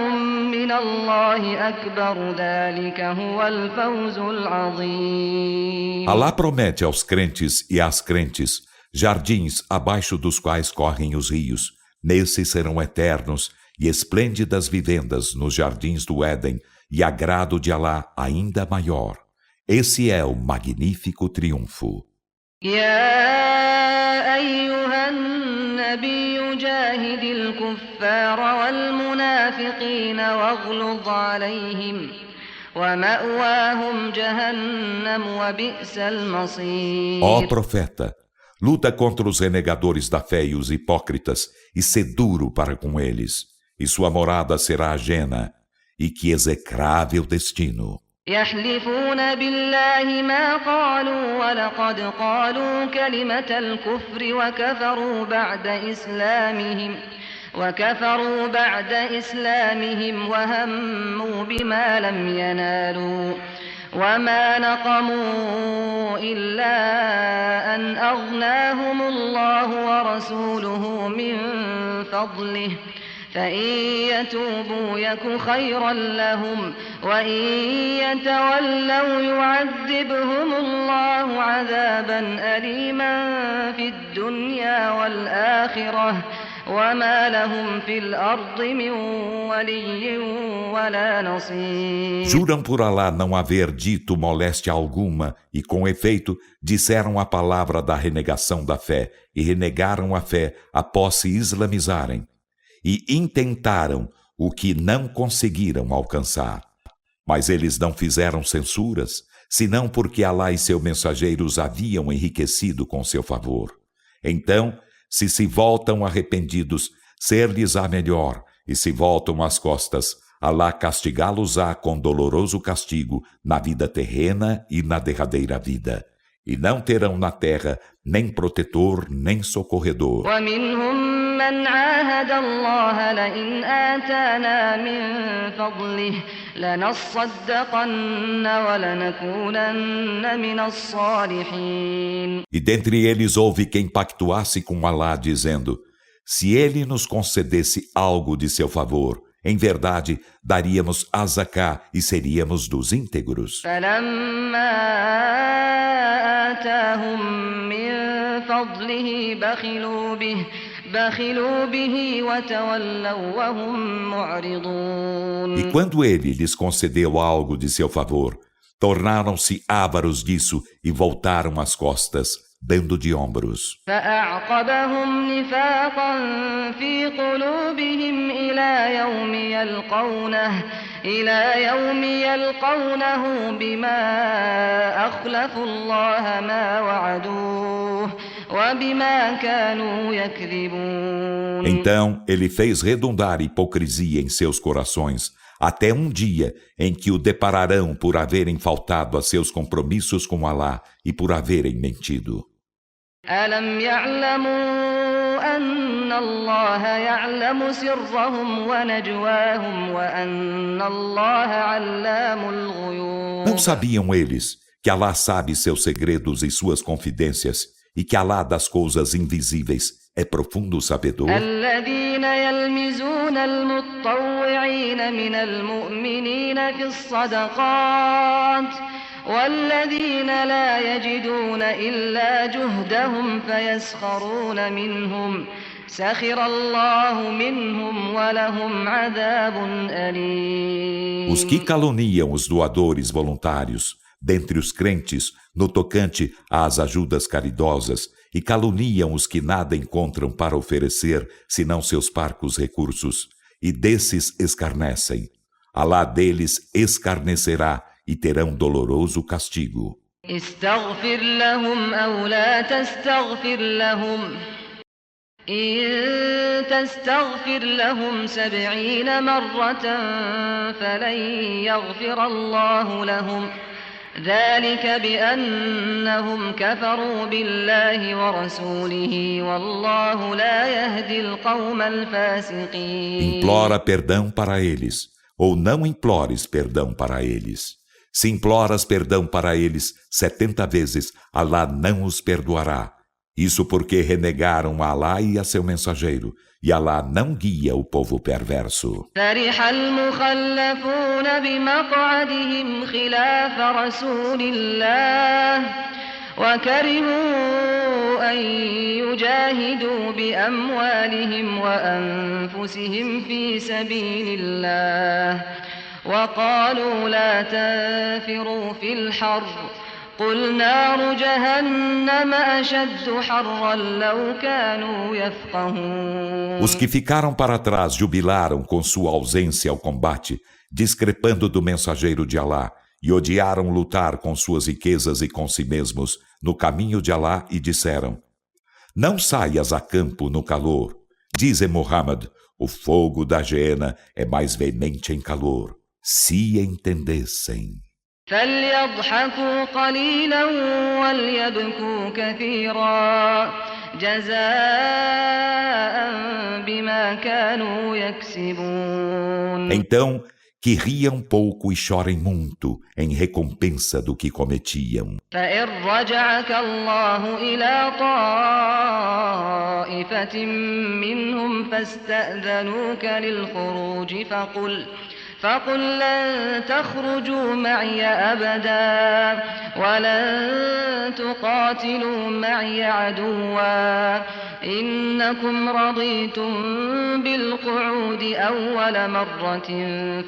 [SPEAKER 2] من الله أكبر ذلك هو الفوز العظيم.
[SPEAKER 1] Alá promete aos crentes e às crentes jardins abaixo dos quais correm os rios. Nesses serão eternos e esplêndidas vivendas nos jardins do Éden e agrado de Alá ainda maior. Esse é o magnífico triunfo.
[SPEAKER 2] يا أيها النبي جاهد الكفار والمنافقين واغلظ عليهم ومأواهم جهنم وبئس المصير.
[SPEAKER 1] Ó profeta, luta contra os renegadores da fé e os hipócritas e sê duro para com eles, e sua morada será a Jena, e que execrável destino.
[SPEAKER 2] يحلفون بالله ما قالوا ولقد قالوا كلمة الكفر وكفروا بعد إسلامهم وهموا بما لم ينالوا وما نقموا إلا أن أغناهم الله ورسوله من فضله فإن يتوبوا يك خيرا لهم وإن يتولوا يعذبهم الله عذابا أليما في الدنيا والآخرة وما لهم في الأرض من ولي ولا نصير.
[SPEAKER 1] Juram por Alá não haver dito moléstia alguma e, com efeito, disseram a palavra da renegação da fé e renegaram a fé após se islamizarem. E intentaram o que não conseguiram alcançar. Mas eles não fizeram censuras, senão porque Alá e seu mensageiro os haviam enriquecido com seu favor. Então, se voltam arrependidos, ser-lhes-á melhor, e se voltam às costas, Alá castigá-los-á com doloroso castigo na vida terrena e na derradeira vida. E não terão na terra nem protetor, nem socorredor.
[SPEAKER 2] من عاهد الله لئن آتانا من فضله لنصدقن ولنكونن من الصالحين.
[SPEAKER 1] E dentre eles houve quem pactuasse com Alá, dizendo: se ele nos concedesse algo de seu favor, em verdade, daríamos a zaká e seríamos dos íntegros.
[SPEAKER 2] فلما آتاهم من فضله بخلوا به وتولوا وهم معرضون.
[SPEAKER 1] E quando ele lhes concedeu algo de seu favor, tornaram-se ávaros disso e voltaram as costas, dando de ombros.
[SPEAKER 2] فأعقبهم نفاقا في قلوبهم إلى يوم يلقونه بما أخلفوا الله ما وعدوه وبما كانوا يكذبون.
[SPEAKER 1] Então ele fez redundar hipocrisia em seus corações, até um dia em que o depararão por haverem faltado a seus compromissos com Alá e por haverem mentido.
[SPEAKER 2] ألم يعلموا أن الله يعلم سرهم ونجواهم وأن الله علام الغيوب.
[SPEAKER 1] Não sabiam eles que Alá sabe seus segredos e suas confidências e que Alá das coisas invisíveis é profundo sabedor?
[SPEAKER 2] الذين يلمزون المتطوعين من المؤمنين في الصدقات والذين لا يجدون إلا جهدهم فيسخرون منهم سخر الله منهم ولهم عذاب أليم.
[SPEAKER 1] Os que caluniam os doadores voluntários dentre os crentes no tocante às ajudas caridosas e caluniam os que nada encontram para oferecer senão seus parcos recursos, e desses escarnecem. Alá deles escarnecerá e terão doloroso castigo.
[SPEAKER 2] استغفر لهم أو لا تستغفر لهم إن تستغفر لهم 70 مرة فلن يغفر الله لهم ذلك بأنهم كفروا بالله ورسوله والله لا يهدي القوم الفاسقين.
[SPEAKER 1] Implora perdão para eles, ou não implores perdão para eles. Se imploras perdão para eles 70 vezes, Alá não os perdoará. Isso porque renegaram a Alá e a seu mensageiro, e Alá não guia o povo perverso.
[SPEAKER 2] فرح المخلفون بمقعدهم خلاف رسول الله وكرهوا أن يجاهدوا بأموالهم وأنفسهم في سبيل الله وقالوا لا تنفروا في الحر قل نار جهنم أشد حرا لو كانوا يفقهون.
[SPEAKER 1] Os que ficaram para trás jubilaram com sua ausência ao combate, discrepando do mensageiro de Alá, e odiaram lutar com suas riquezas e com si mesmos no caminho de Alá e disseram: Não saias a campo no calor. Dize Muhammad, o fogo da Geena é mais veemente em calor. Se entendessem.
[SPEAKER 2] فليضحكوا قليلا وليبكوا كثيرا جزاء بما كانوا يكسبون.
[SPEAKER 1] Então, que riam pouco e chorem muito em recompensa do que cometiam.
[SPEAKER 2] فإن رجعك الله إلى طائفة منهم فاستأذنوك للخروج فقل لن تخرجوا معي أبدا ولن تقاتلوا معي عدوا إنكم رضيتم بالقعود أول مرة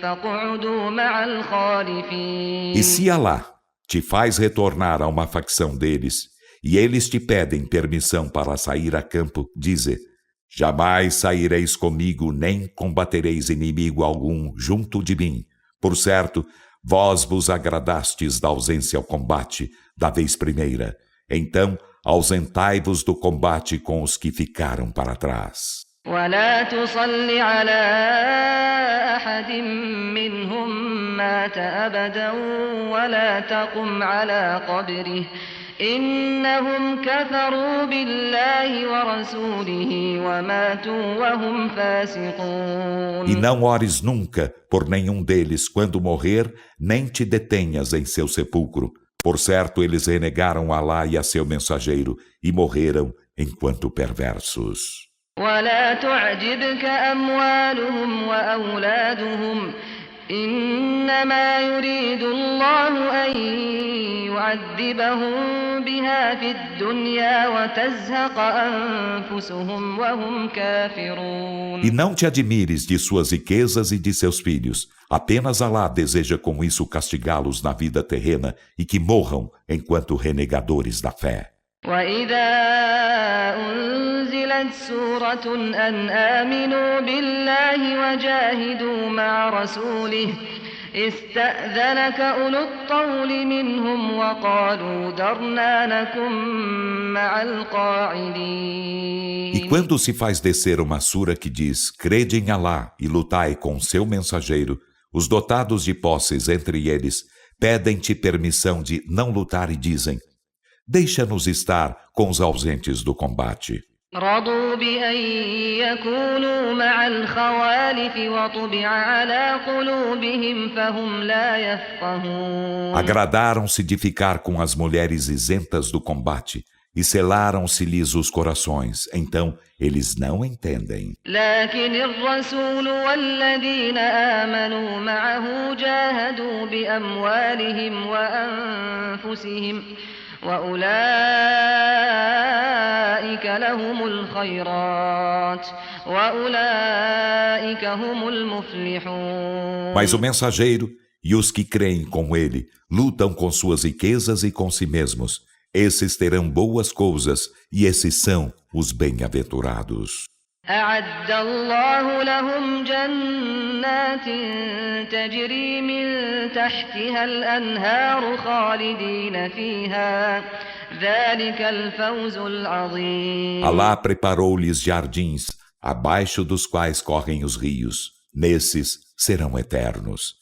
[SPEAKER 2] فاقعدوا مع الخالفين.
[SPEAKER 1] E se Alá te faz retornar a uma facção deles, e eles te pedem permissão para sair a campo, dize: Jamais saireis comigo, nem combatereis inimigo algum junto de mim. Por certo, vós vos agradastes da ausência ao combate da vez primeira. Então, ausentai-vos do combate com os que ficaram para trás.
[SPEAKER 2] ولا تصل على أحد منهم مات أبدا ولا تقم على قبره إنهم كفروا بالله ورسوله وماتوا وهم فاسقون.
[SPEAKER 1] E não ores nunca por nenhum deles quando morrer, nem te detenhas em seu sepulcro. Por certo, eles renegaram Alá e a seu mensageiro e morreram enquanto perversos.
[SPEAKER 2] ولا تعجبك أموالهم وأولادهم إنما يريد الله أن يعذبهم بها في الدنيا وتزهق أنفسهم وهم كافرون.
[SPEAKER 1] E não te admires de suas riquezas e de seus filhos. Apenas Alá deseja com isso castigá-los na vida terrena e que morram enquanto renegadores da fé.
[SPEAKER 2] وإذا أنزلت سورة أن آمنوا بالله وجاهدوا مع رسوله استأذنك أولو الطول منهم وقالوا ذرنا نكن مع القاعدين.
[SPEAKER 1] E quando se faz descer uma sura que diz: Crede em Alá e lutai com seu mensageiro, os dotados de posses entre eles pedem-te permissão de não lutar e dizem: Deixa-nos estar com os ausentes do combate.
[SPEAKER 2] رضوا بأن يكونوا مع الخوالف وطبع على قلوبهم فهم لا يفقهون.
[SPEAKER 1] Agradaram-se de ficar com as mulheres isentas do combate e selaram-se-lhes os corações, então eles não entendem.
[SPEAKER 2] لكن الرسول والذين آمنوا معه جاهدوا بأموالهم وأنفسهم وأولئك لهم الخيرات وأولئك هم المفلحون.
[SPEAKER 1] Mas o mensageiro e os que creem com ele lutam com suas riquezas e com si mesmos. Esses terão boas coisas e esses são os bem-aventurados.
[SPEAKER 2] أعد الله لهم جنات تجري من تحتها الأنهار خالدين فيها ذلك الفوز العظيم.
[SPEAKER 1] Alá preparou-lhes jardins, abaixo dos quais correm os rios. Nesses serão eternos.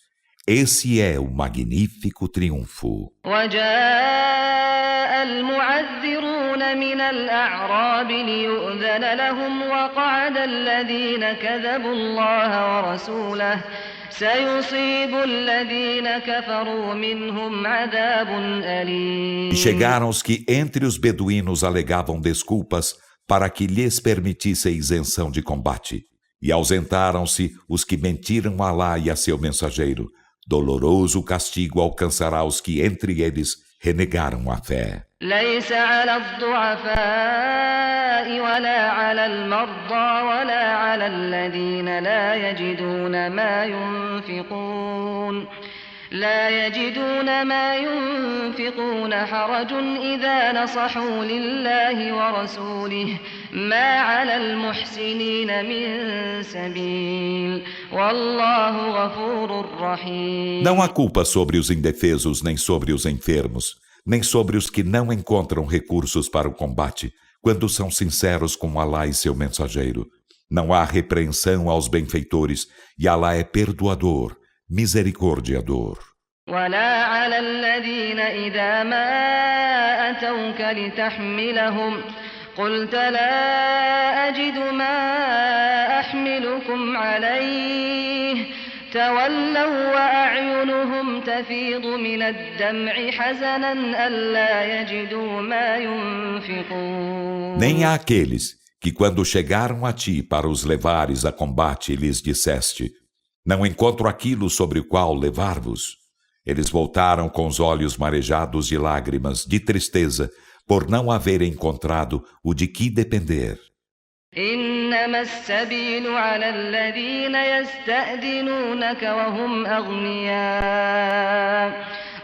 [SPEAKER 1] Esse é o magnífico triunfo.
[SPEAKER 2] وجاء المعذرون من الأعراب ليؤذن لهم وقعد الذين كذبوا الله ورسوله سيصيب الذين كفروا منهم عذاب أليم.
[SPEAKER 1] E chegaram os que entre os beduínos alegavam desculpas para que lhes permitisse isenção de combate. E ausentaram-se os que mentiram a Alá e a seu mensageiro. Doloroso castigo alcançará os que entre eles renegaram a fé.
[SPEAKER 2] ليس على الضعفاء ولا على المرضى ولا على الذين لا يجدون ما ينفقون حرج إذا نصحوا لله ورسوله ما على المحسنين من سبيل والله غفور رحيم.
[SPEAKER 1] Não há culpa sobre os indefesos, nem sobre os enfermos, nem sobre os que não encontram recursos para o combate, quando são sinceros com Alá e seu mensageiro. Não há repreensão aos benfeitores, e Alá é perdoador, misericordiador.
[SPEAKER 2] ولا على الذين إذا ما أتوك لتحملهم قلت لا أجد ما أحملكم عليه تولوا وأعينهم تفيض من الدمع حزنا ألا يجدوا ما ينفقون.
[SPEAKER 1] Nem há aqueles que quando chegaram a ti para os levares a combate lhes disseste: não encontro aquilo sobre o qual levar-vos. Eles voltaram com os olhos marejados de lágrimas, de tristeza, por não haverem encontrado o de que depender.
[SPEAKER 2] إنما السبيل على الذين يستأذنونك وهم أغنياء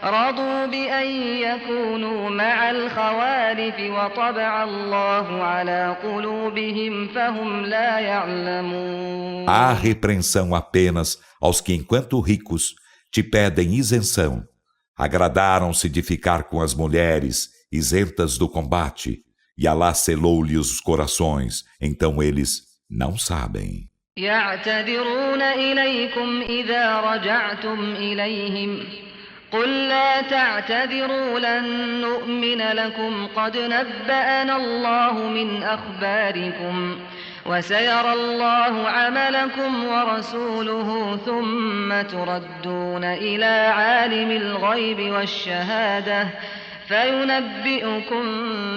[SPEAKER 2] رضوا بأن يكونوا مع الخوالف وطبع الله على قلوبهم فهم لا يعلمون.
[SPEAKER 1] Há repreensão apenas aos que, enquanto ricos, te pedem isenção. Agradaram-se de ficar com as mulheres, isentas do combate, e Alá selou-lhe os corações, então eles não sabem.
[SPEAKER 2] يعتذرون إليكم إذا رجعتم إليهم قل لا تعتذروا لن نؤمن لكم قد نبأنا الله من أخباركم وسيرى الله عملكم ورسوله ثم تردون إلى عالم الغيب والشهادة فينبئكم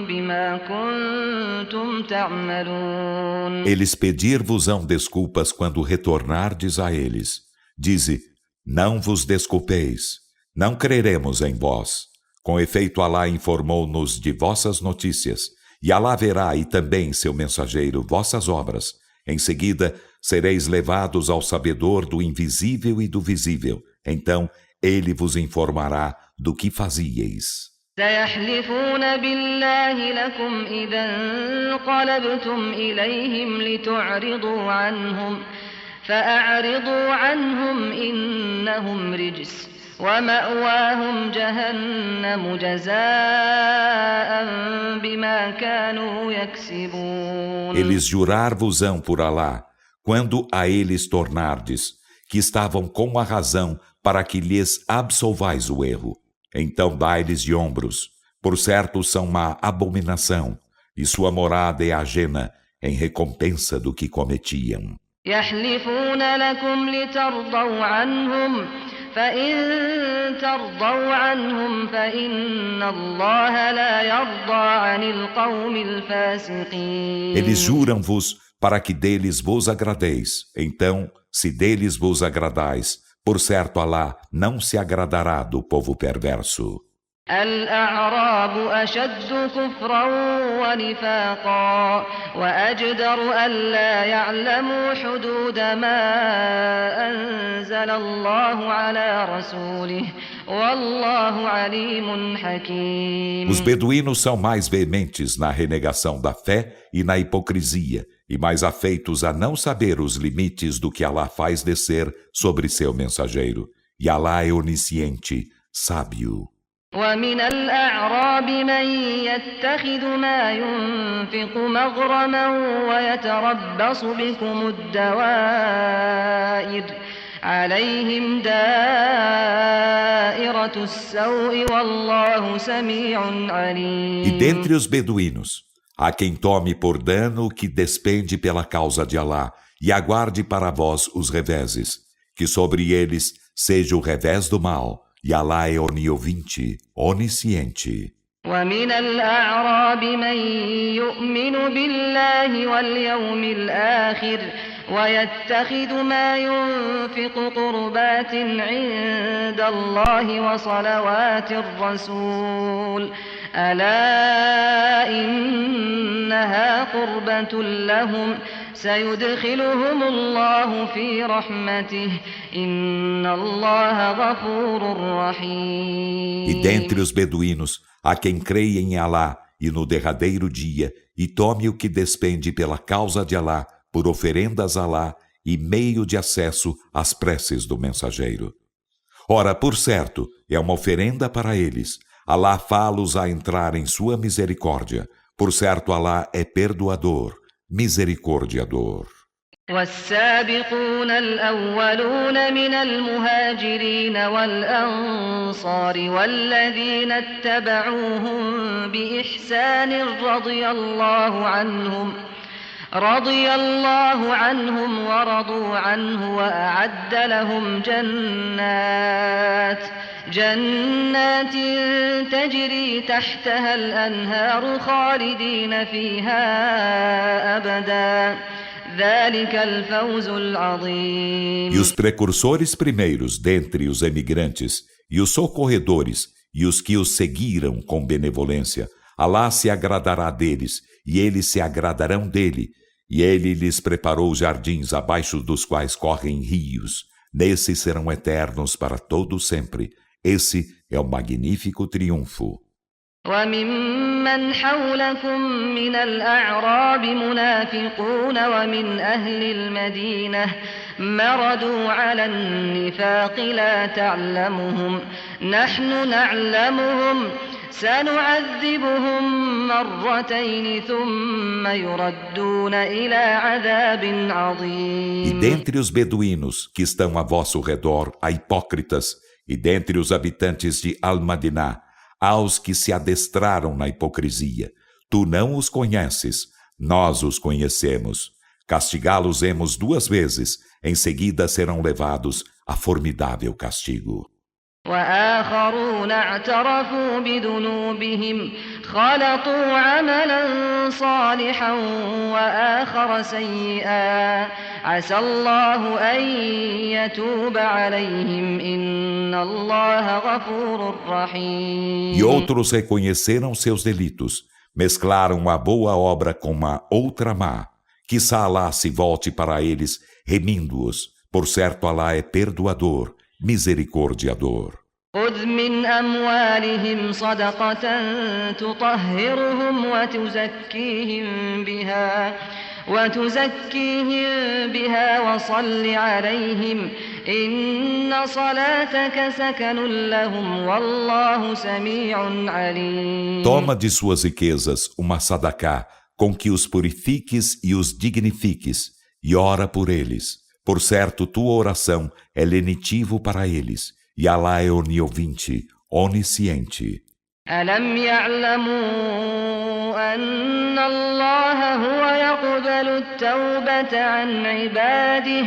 [SPEAKER 2] بما كنتم تعملون.
[SPEAKER 1] Eles pedir-vos-ão desculpas quando retornardes a eles. Dize, não vos desculpeis, não creremos em vós. Com efeito, Alá informou-nos de vossas notícias, e Alá verá e também seu mensageiro vossas obras. Em seguida, sereis levados ao sabedor do invisível e do visível. Então, ele vos informará do que fazieis.
[SPEAKER 2] سيحلفون بالله لكم إذا انقلبتم إليهم لتعرضوا عنهم فأعرضوا عنهم إنهم رجس ومأواهم جهنم جزاء بما كانوا يكسبون.
[SPEAKER 1] Eles jurar-vos-ão por Alá, quando a eles tornardes, que estavam com a razão para que lhes absolvais o erro. Então dai-lhes de ombros, por certo são uma abominação, e sua morada é ajena em recompensa do que cometiam.
[SPEAKER 2] يحلفون لكم لترضوا عنهم فإن ترضوا عنهم فإن الله لا يرضى عن القوم الفاسقين.
[SPEAKER 1] Eles juram-vos para que deles vos agradeis. Então, se deles vos agradais, por certo Alá não se agradará do povo perverso.
[SPEAKER 2] الأعراب أشد كفرا ونفاقا وأجدر ألا يعلموا حدود ما أنزل الله على رسوله والله عليم حكيم.
[SPEAKER 1] Os beduínos são mais veementes na renegação da fé e na hipocrisia, e mais afeitos a não saber os limites do que Alá faz descer sobre seu mensageiro. E Alá é onisciente, sábio.
[SPEAKER 2] ومن الأعراب من يتخذ ما ينفق مغرما ويتربص بكم الدوائر عليهم دائرة السوء والله سميع
[SPEAKER 1] E
[SPEAKER 2] عليم.
[SPEAKER 1] dentre os beduínos, há quem tome por dano o que despende pela causa de Alá e aguarde para vós os reveses, que sobre eles seja o revés do mal, e Alá é oniovinte, onisciente.
[SPEAKER 2] ومن الأعراب من يؤمن بالله واليوم الآخر ويتخذ ما ينفق قربات عند الله وصلوات الرسول ألا إنها قربة لهم سيدخلهم الله في رحمته إن الله غفور
[SPEAKER 1] E
[SPEAKER 2] رحيم.
[SPEAKER 1] dentre os beduínos, há quem creia em Alá e no derradeiro dia, e tome o que despende pela causa de Alá, por oferendas a Alá e meio de acesso às preces do mensageiro. Ora, por certo, é uma oferenda para eles. Alá fá-los a entrar em sua misericórdia. Por certo, Alá é perdoador, misericordiador.
[SPEAKER 2] والسابقون الأولون من المهاجرين والأنصار والذين اتبعوهم بإحسان رضي الله عنهم ورضوا عنه وأعد لهم جنات تجري تحتها الأنهار خالدين فيها أبدا ذلك الفوز العظيم.
[SPEAKER 1] E os precursores primeiros dentre os emigrantes, e os socorredores, e os que os seguiram com benevolência, Alá se agradará deles, e eles se agradarão dele, e ele lhes preparou jardins abaixo dos quais correm rios. Nesses serão eternos para todo sempre. Esse é o magnífico triunfo.
[SPEAKER 2] وممن حولكم من الأعراب منافقون ومن أهل المدينة مردوا على النفاق لا تعلمهم نحن نعلمهم سنعذبهم مرتين ثم يردون إلى عذاب
[SPEAKER 1] E
[SPEAKER 2] عظيم.
[SPEAKER 1] dentre os beduínos que estão a vosso redor há hipócritas, e dentre os habitantes de Al-Madiná há os que se adestraram na hipocrisia. Tu não os conheces, nós os conhecemos. Castigá-los-emos 2 vezes, em seguida serão levados a formidável castigo.
[SPEAKER 2] وآخرون اعترفوا بذنوبهم خلطوا عملا صالحا وآخر سيئا عسى الله أن يتوب عليهم إن الله غفور رحيم.
[SPEAKER 1] E outros reconheceram seus delitos, mesclaram a boa obra com uma outra má. Quizá Alá se volte para eles, remindo-os. Por certo, Alá é perdoador, misericordiador.
[SPEAKER 2] خذ من أموالهم صدقة تطهرهم وتزكيهم بها وصل عليهم إن صلاتك سكن لهم والله سميع عليم.
[SPEAKER 1] Toma de suas riquezas uma sadaqá, com que os purifiques e os dignifiques, e ora por eles. Por certo, tua oração é lenitivo para eles, e Alá é oniovinte, onisciente.
[SPEAKER 2] ألم يعلموا أن الله هو يقبل التوبة عن عباده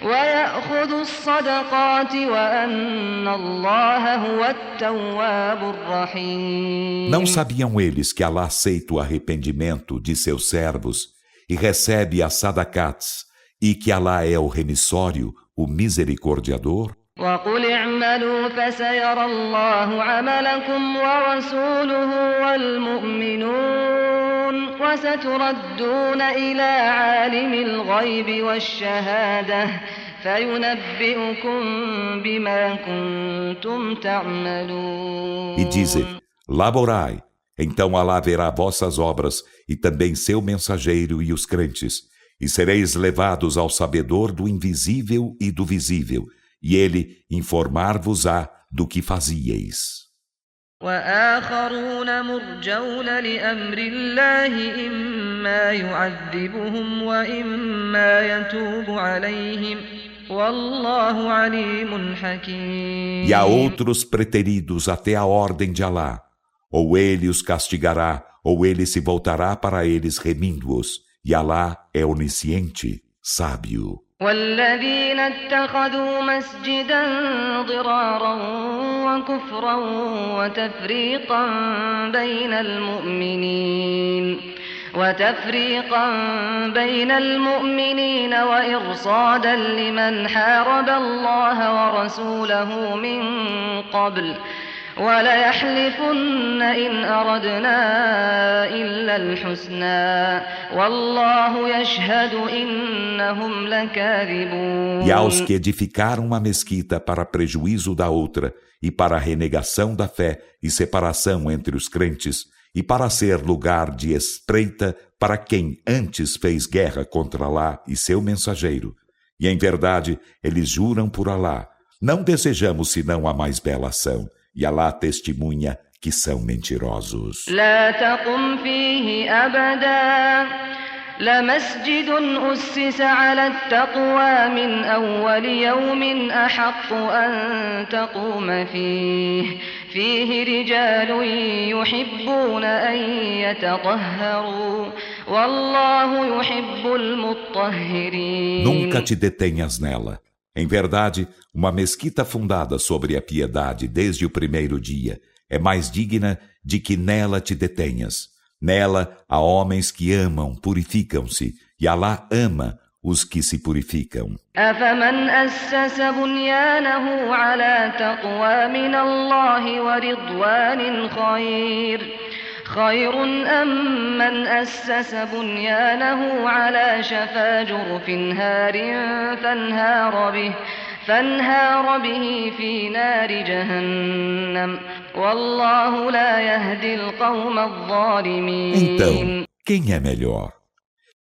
[SPEAKER 2] ويأخذ الصدقات وأن الله هو التواب الرحيم.
[SPEAKER 1] Não sabiam eles que Alá aceita o arrependimento de seus servos e recebe as sadaqats, e que Alá é o remissório, o misericordiador?
[SPEAKER 2] وقل اعملوا فسيرى الله عملكم ورسوله والمؤمنون وستردون إلى عالم الغيب والشهادة فينبئكم بما كنتم تعملون.
[SPEAKER 1] E dize, laborai, então Alá verá vossas obras e também seu mensageiro e os crentes, e sereis levados ao sabedor do invisível e do visível, e ele informar-vos-á do que fazieis.
[SPEAKER 2] وآخرون مرجون لأمر الله إما يعذبهم وإما يتوب عليهم والله عليم حكيم.
[SPEAKER 1] E a outros preteridos até a ordem de Alá. Ou ele os castigará, ou ele se voltará para eles remindo-os. E Alá é onisciente, sábio.
[SPEAKER 2] والذين اتخذوا مسجدا ضرارا وكفرا وتفريقا بين المؤمنين وإرصادا لمن حارب الله ورسوله من قبل وليحلفن إن أردنا إلا الحسنى والله يشهد إنهم لكاذبون.
[SPEAKER 1] E aos que edificaram uma mesquita para prejuízo da outra e para renegação da fé e separação entre os crentes e para ser lugar de espreita para quem antes fez guerra contra Alá e seu mensageiro. E em verdade, eles juram por Alá, não desejamos senão a mais bela ação. E Alá testemunha que são mentirosos.
[SPEAKER 2] لا تقم فيه أبدا لمسجد أسس على التقوى من أول يوم أحق أن تقوم فيه رجال يحبون أن يتطهروا والله يحب المطهرين.
[SPEAKER 1] Nunca te detenhas nela. Em verdade, uma mesquita fundada sobre a piedade desde o primeiro dia é mais digna de que nela te detenhas. Nela há homens que amam, purificam-se, e Alá ama os que se purificam.
[SPEAKER 2] أفمن أسس بنيانه على تقوى من الله ورضوان خير أم من أسس بنيانه على شفا جرف هار فانهار به في نار جهنم والله لا يهدي القوم الظالمين.
[SPEAKER 1] Então, quem é melhor?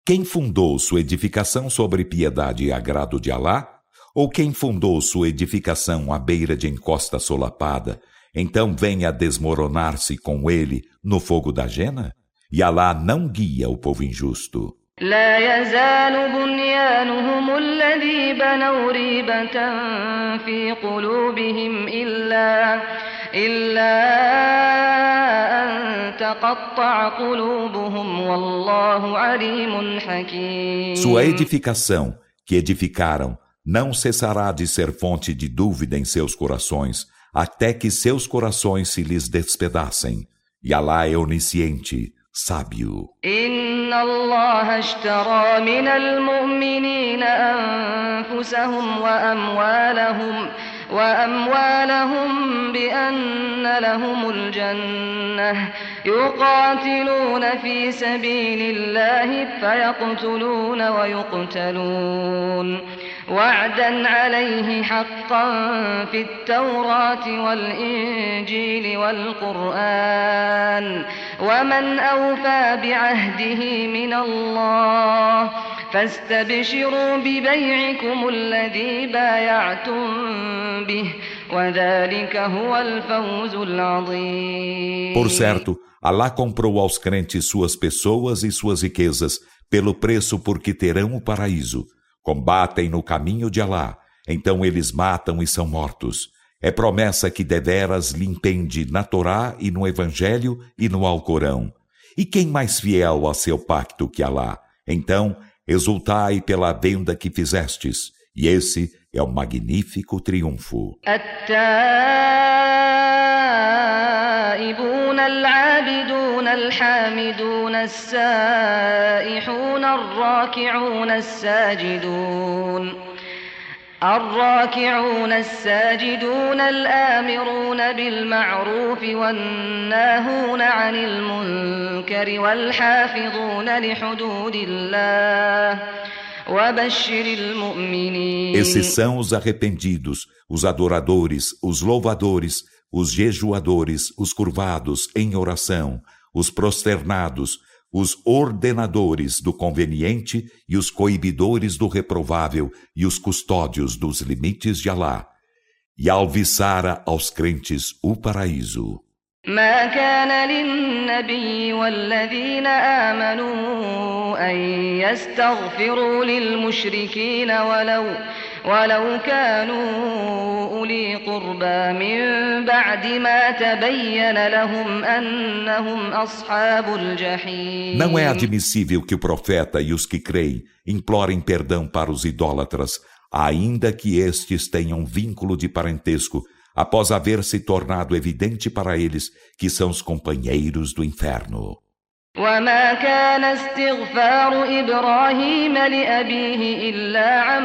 [SPEAKER 1] Quem fundou sua edificação sobre piedade e agrado de Alá? Ou quem fundou sua edificação à beira de encosta solapada, então venha desmoronar-se com ele no fogo da jena? E Alá não guia o povo injusto.
[SPEAKER 2] لا يزال بنيانهم الذي بنوا ريبة في قلوبهم إلا أن تقطع قلوبهم والله عليم حكيم.
[SPEAKER 1] Sua edificação, que edificaram, não cessará de ser fonte de dúvida em seus corações, até que seus corações se lhes despedacem. E Alá é onisciente, sábio.
[SPEAKER 2] إن الله اشترى من المؤمنين أنفسهم وأموالهم بأن لهم الجنة يقاتلون في سبيل الله فيقتلون ويقتلون وعدا عليه حقا في التوراة والإنجيل والقرآن ومن أوفى بعهده من الله فاستبشروا ببيعكم الذي بايعتم به وذلك هو الفوز العظيم.
[SPEAKER 1] Por certo, Alá comprou aos crentes suas pessoas e suas riquezas pelo preço por que terão o paraíso. Combatem no caminho de Alá, então eles matam e são mortos. É promessa que deveras lhe impende na Torá e no Evangelho e no Alcorão. E quem mais fiel a seu pacto que Alá? Então, exultai pela venda que fizestes, e esse é o magnífico triunfo.
[SPEAKER 2] التائبون العابدون الحامدون السائحون الراكعون الساجدون الآمرون بالمعروف والناهون عن المنكر والحافظون لحدود الله وبشر المؤمنين.
[SPEAKER 1] Esses são os arrependidos, os adoradores, os louvadores, os jejuadores, os curvados em oração, os prosternados, os ordenadores do conveniente e os coibidores do reprovável e os custódios dos limites de Alá, e alviçara aos crentes o paraíso.
[SPEAKER 2] ما كان للنبي والذين آمنوا أن يستغفروا للمشركين ولو كانوا أولي قربى من بعد ما تبين لهم أنهم أصحاب الجحيم.
[SPEAKER 1] Não é admissível que o profeta e os que creem implorem perdão para os idólatras, ainda que estes tenham vínculo de parentesco, após haver se tornado evidente para eles que são os companheiros do inferno.
[SPEAKER 2] وما كان استغفار إبراهيم لأبيه إلا عن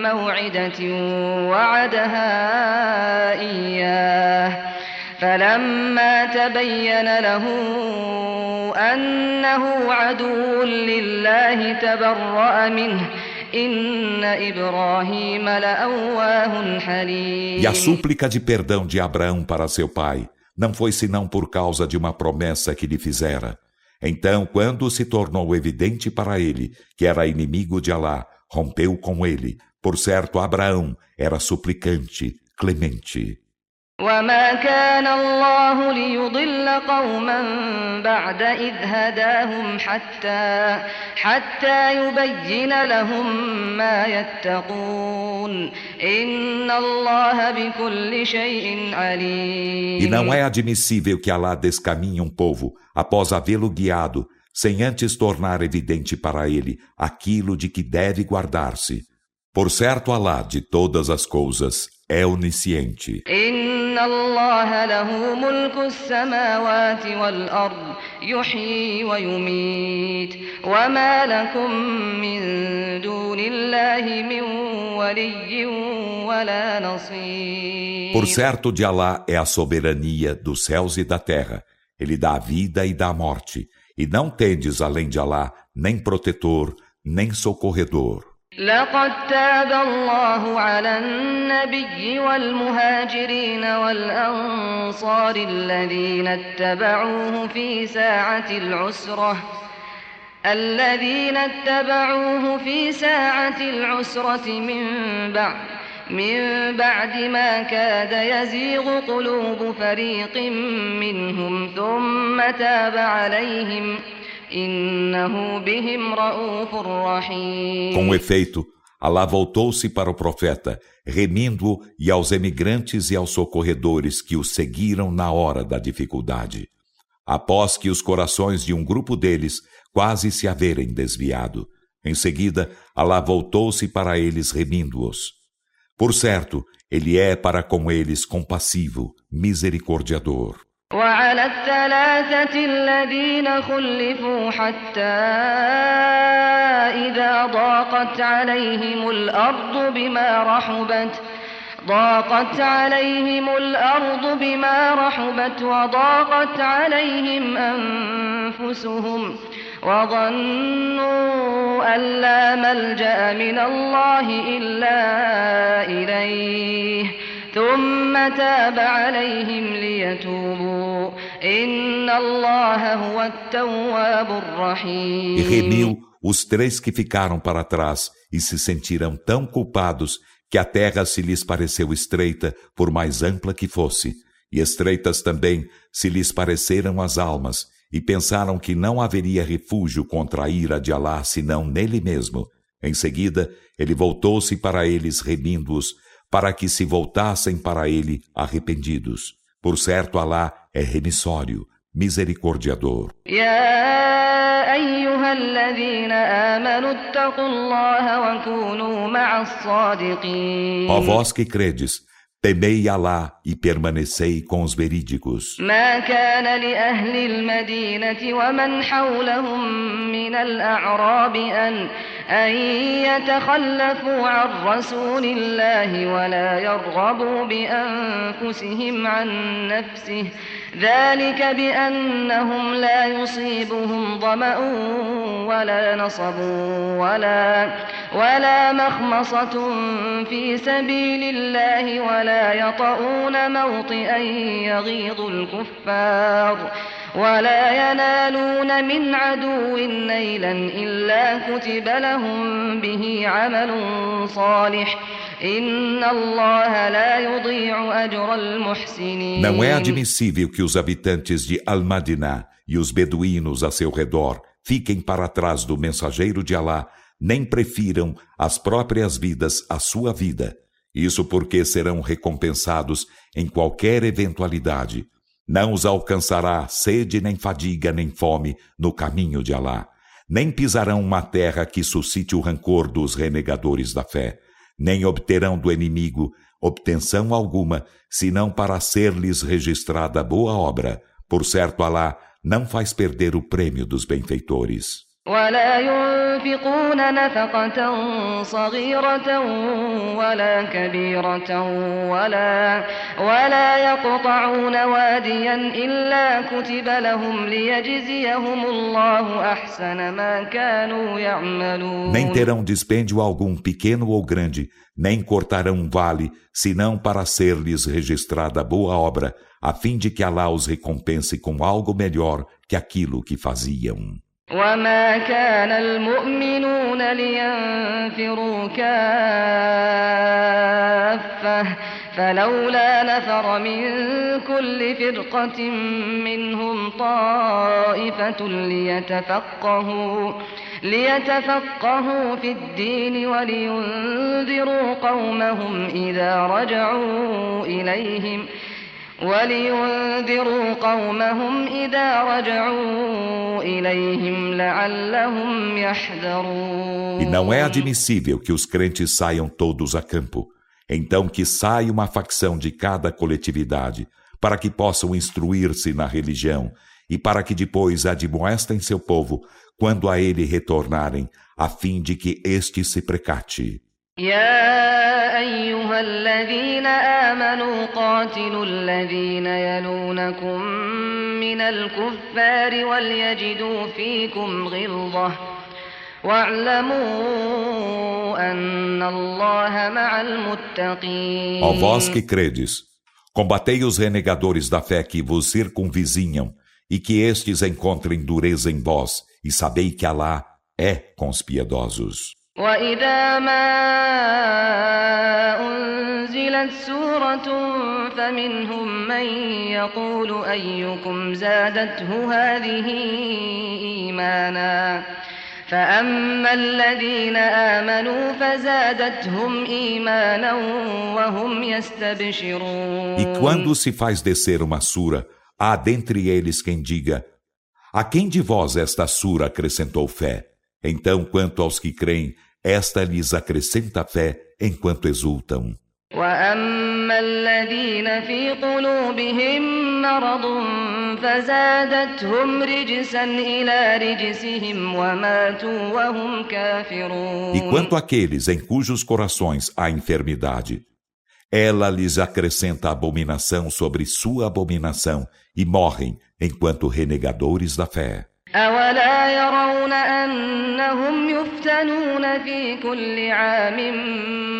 [SPEAKER 2] موعدة وعدها إياه فلما تبين له أنه عدو لله تبرأ منه إن إبراهيم لأواه حليم.
[SPEAKER 1] E a súplica de perdão de Abraão para seu pai não foi senão por causa de uma promessa que lhe fizera. Então, quando se tornou evidente para ele que era inimigo de Alá, rompeu com ele. Por certo, Abraão era suplicante, clemente.
[SPEAKER 2] وما كان الله ليضل قوما بعد إذ هداهم حتى يبين لهم ما يتقون إن الله بكل شيء عليم.
[SPEAKER 1] E não é admissível que Alá descaminhe um povo após havê-lo guiado, sem antes tornar evidente para ele aquilo de que deve guardar-se. Por certo, Alá de todas as coisas é onisciente.
[SPEAKER 2] إن الله له ملك السماوات والأرض يحيي ويميت وما لكم من دون الله من ولي ولا نصير.
[SPEAKER 1] Por certo, de Alá é a soberania dos céus e da terra. Ele dá a vida e dá a morte. E não tendes, além de Alá, nem protetor, nem socorredor.
[SPEAKER 2] لقد تاب الله على النبي والمهاجرين والأنصار الذين اتبعوه في ساعة العسرة من بعد ما كاد يزيغ قلوب فريق منهم ثم تاب عليهم إنه بهم رؤوف رحيم.
[SPEAKER 1] Com efeito, Alá voltou-se para o profeta, remindo-o e aos emigrantes e aos socorredores que o seguiram na hora da dificuldade. Após que os corações de um grupo deles quase se haverem desviado, em seguida, Alá voltou-se para eles remindo-os. Por certo, ele é para com eles compassivo, misericordiador.
[SPEAKER 2] وعلى الثلاثة الذين خلفوا حتى إذا ضاقت عليهم الأرض بما رحبت وضاقت عليهم أنفسهم وظنوا أن لا ملجأ من الله إلا إليه ثم تاب عليهم ليتوبوا إن الله هو التواب الرحيم.
[SPEAKER 1] E remiu os três que ficaram para trás e se sentiram tão culpados que a terra se lhes pareceu estreita, por mais ampla que fosse, e estreitas também se lhes pareceram as almas, e pensaram que não haveria refúgio contra a ira de Alá senão nele mesmo. Em seguida, ele voltou-se para eles remindo-os, para que se voltassem para ele arrependidos. Por certo, Alá é remissório, misericordiador.
[SPEAKER 2] يا أيها الذين آمنوا اتقوا الله وكونوا مع الصادقين.
[SPEAKER 1] Ó vós que credes, temei Alá e permanecei com os verídicos.
[SPEAKER 2] ما كان لأهل المدينة ومن حولهم من الأعراب أن يتخلفوا عن رسول الله ولا يرغبوا بأنفسهم عن نفسه ذلك بأنهم لا يصيبهم ظمأ ولا نصب ولا مخمصة في سبيل الله ولا يطؤون موطئا يغيظ الكفار ولا ينالون من عدو نيلا إلا كتب لهم به عمل صالح إن الله لا يضيع أجر المحسنين.
[SPEAKER 1] Não é admissível que os habitantes de Al-Madinah e os beduínos a seu redor fiquem para trás do mensageiro de Alá, nem prefiram as próprias vidas à sua vida. Isso porque serão recompensados em qualquer eventualidade. Não os alcançará sede, nem fadiga, nem fome no caminho de Alá. Nem pisarão uma terra que suscite o rancor dos renegadores da fé. Nem obterão do inimigo obtenção alguma, senão para ser-lhes registrada boa obra. Por certo, Alá não faz perder o prêmio dos benfeitores.
[SPEAKER 2] ولا ينفقون نفقة صغيرة ولا كبيرة ولا يقطعون واديا إلا كتب لهم ليجزيهم الله أحسن ما كانوا يعملون.
[SPEAKER 1] Nem terão dispêndio algum, pequeno ou grande, nem cortarão um vale, senão para ser-lhes registrada boa obra, a fim de que Alá os recompense com algo melhor que aquilo que faziam.
[SPEAKER 2] وما كان المؤمنون لينفروا كافة فلولا نفر من كل فرقة منهم طائفة ليتفقهوا في الدين ولينذروا قومهم إذا رجعوا إليهم لعلهم يحذرون.
[SPEAKER 1] E não é admissível que os crentes saiam todos a campo. Então que saia uma facção de cada coletividade, para que possam instruir-se na religião, e para que depois admoestem seu povo, quando a ele retornarem, a fim de que este se precate.
[SPEAKER 2] يا أيها الذين آمنوا قاتلوا الذين يلونكم من الكفار وليجدوا فيكم غلظة واعلموا أن الله مع المتقين.
[SPEAKER 1] Ó vós que credes, combatei os renegadores da fé que vos circunvizinham, e que estes encontrem dureza em vós, e sabei que Alá é com os piedosos.
[SPEAKER 2] وإذا ما أنزلت سورة فمنهم من يقول أيكم زادته هذه إيمانا فأما الذين آمنوا فزادتهم إيمانا وهم يستبشرون.
[SPEAKER 1] E quando se faz descer uma sura, há dentre eles quem diga: a quem de vós esta sura acrescentou fé? Então, quanto aos que creem, esta lhes acrescenta fé enquanto exultam.
[SPEAKER 2] وأما الذين في قلوبهم مرض فزادتهم رجسا إلى رجسهم وماتوا وهم كافرون.
[SPEAKER 1] E quanto àqueles em cujos corações há enfermidade, ela lhes acrescenta abominação sobre sua abominação e morrem enquanto renegadores da fé.
[SPEAKER 2] أولا يرون أنهم يفتنون في كل عام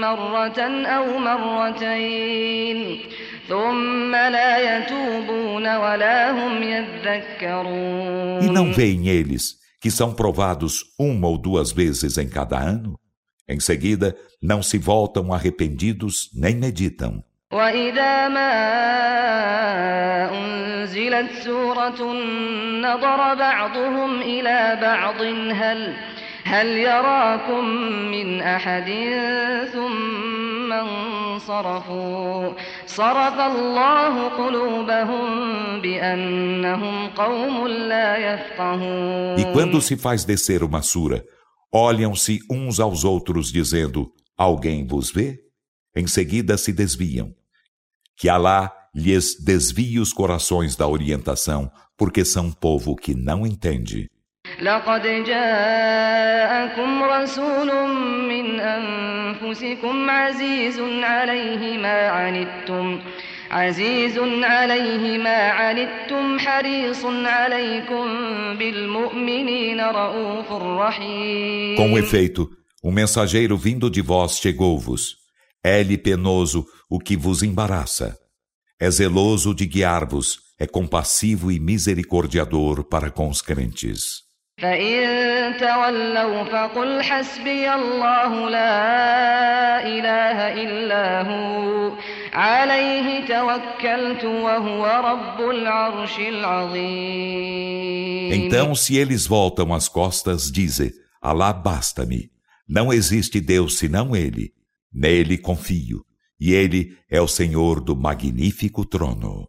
[SPEAKER 2] مرة أو مرتين ثم لا يتوبون ولا هم يذكرون.
[SPEAKER 1] E não veem eles que são provados uma ou duas vezes em cada ano? Em seguida, não se voltam arrependidos nem meditam.
[SPEAKER 2] وإذا ما أنزلت سورة نظر بعضهم إلى بعض هل يراكم من أحد ثم انصرفوا صرف الله قلوبهم بأنهم قوم لا يفقهون.
[SPEAKER 1] E quando se faz descer uma sura, olham-se uns aos outros dizendo: alguém vos vê? Em seguida se desviam. Que Alá lhes desvie os corações da orientação, porque são povo que não entende.
[SPEAKER 2] لقد جاءكم رسول من أنفسكم عزيز عليه ما عنتم حريص عليكم بالمؤمنين رؤوف رحيم.
[SPEAKER 1] Com efeito, um mensageiro vindo de vós chegou-vos. É-lhe penoso o que vos embaraça. É zeloso de guiar-vos, é compassivo e misericordiador para com os crentes.
[SPEAKER 2] فإن تولوا فقل حسبي الله لا إله إلا هو عليه توكلت وهو رب العرش العظيم.
[SPEAKER 1] Então, se eles voltam as costas, dize: Alá basta-me. Não existe Deus senão Ele. Nele confio, e Ele é o Senhor do magnífico trono.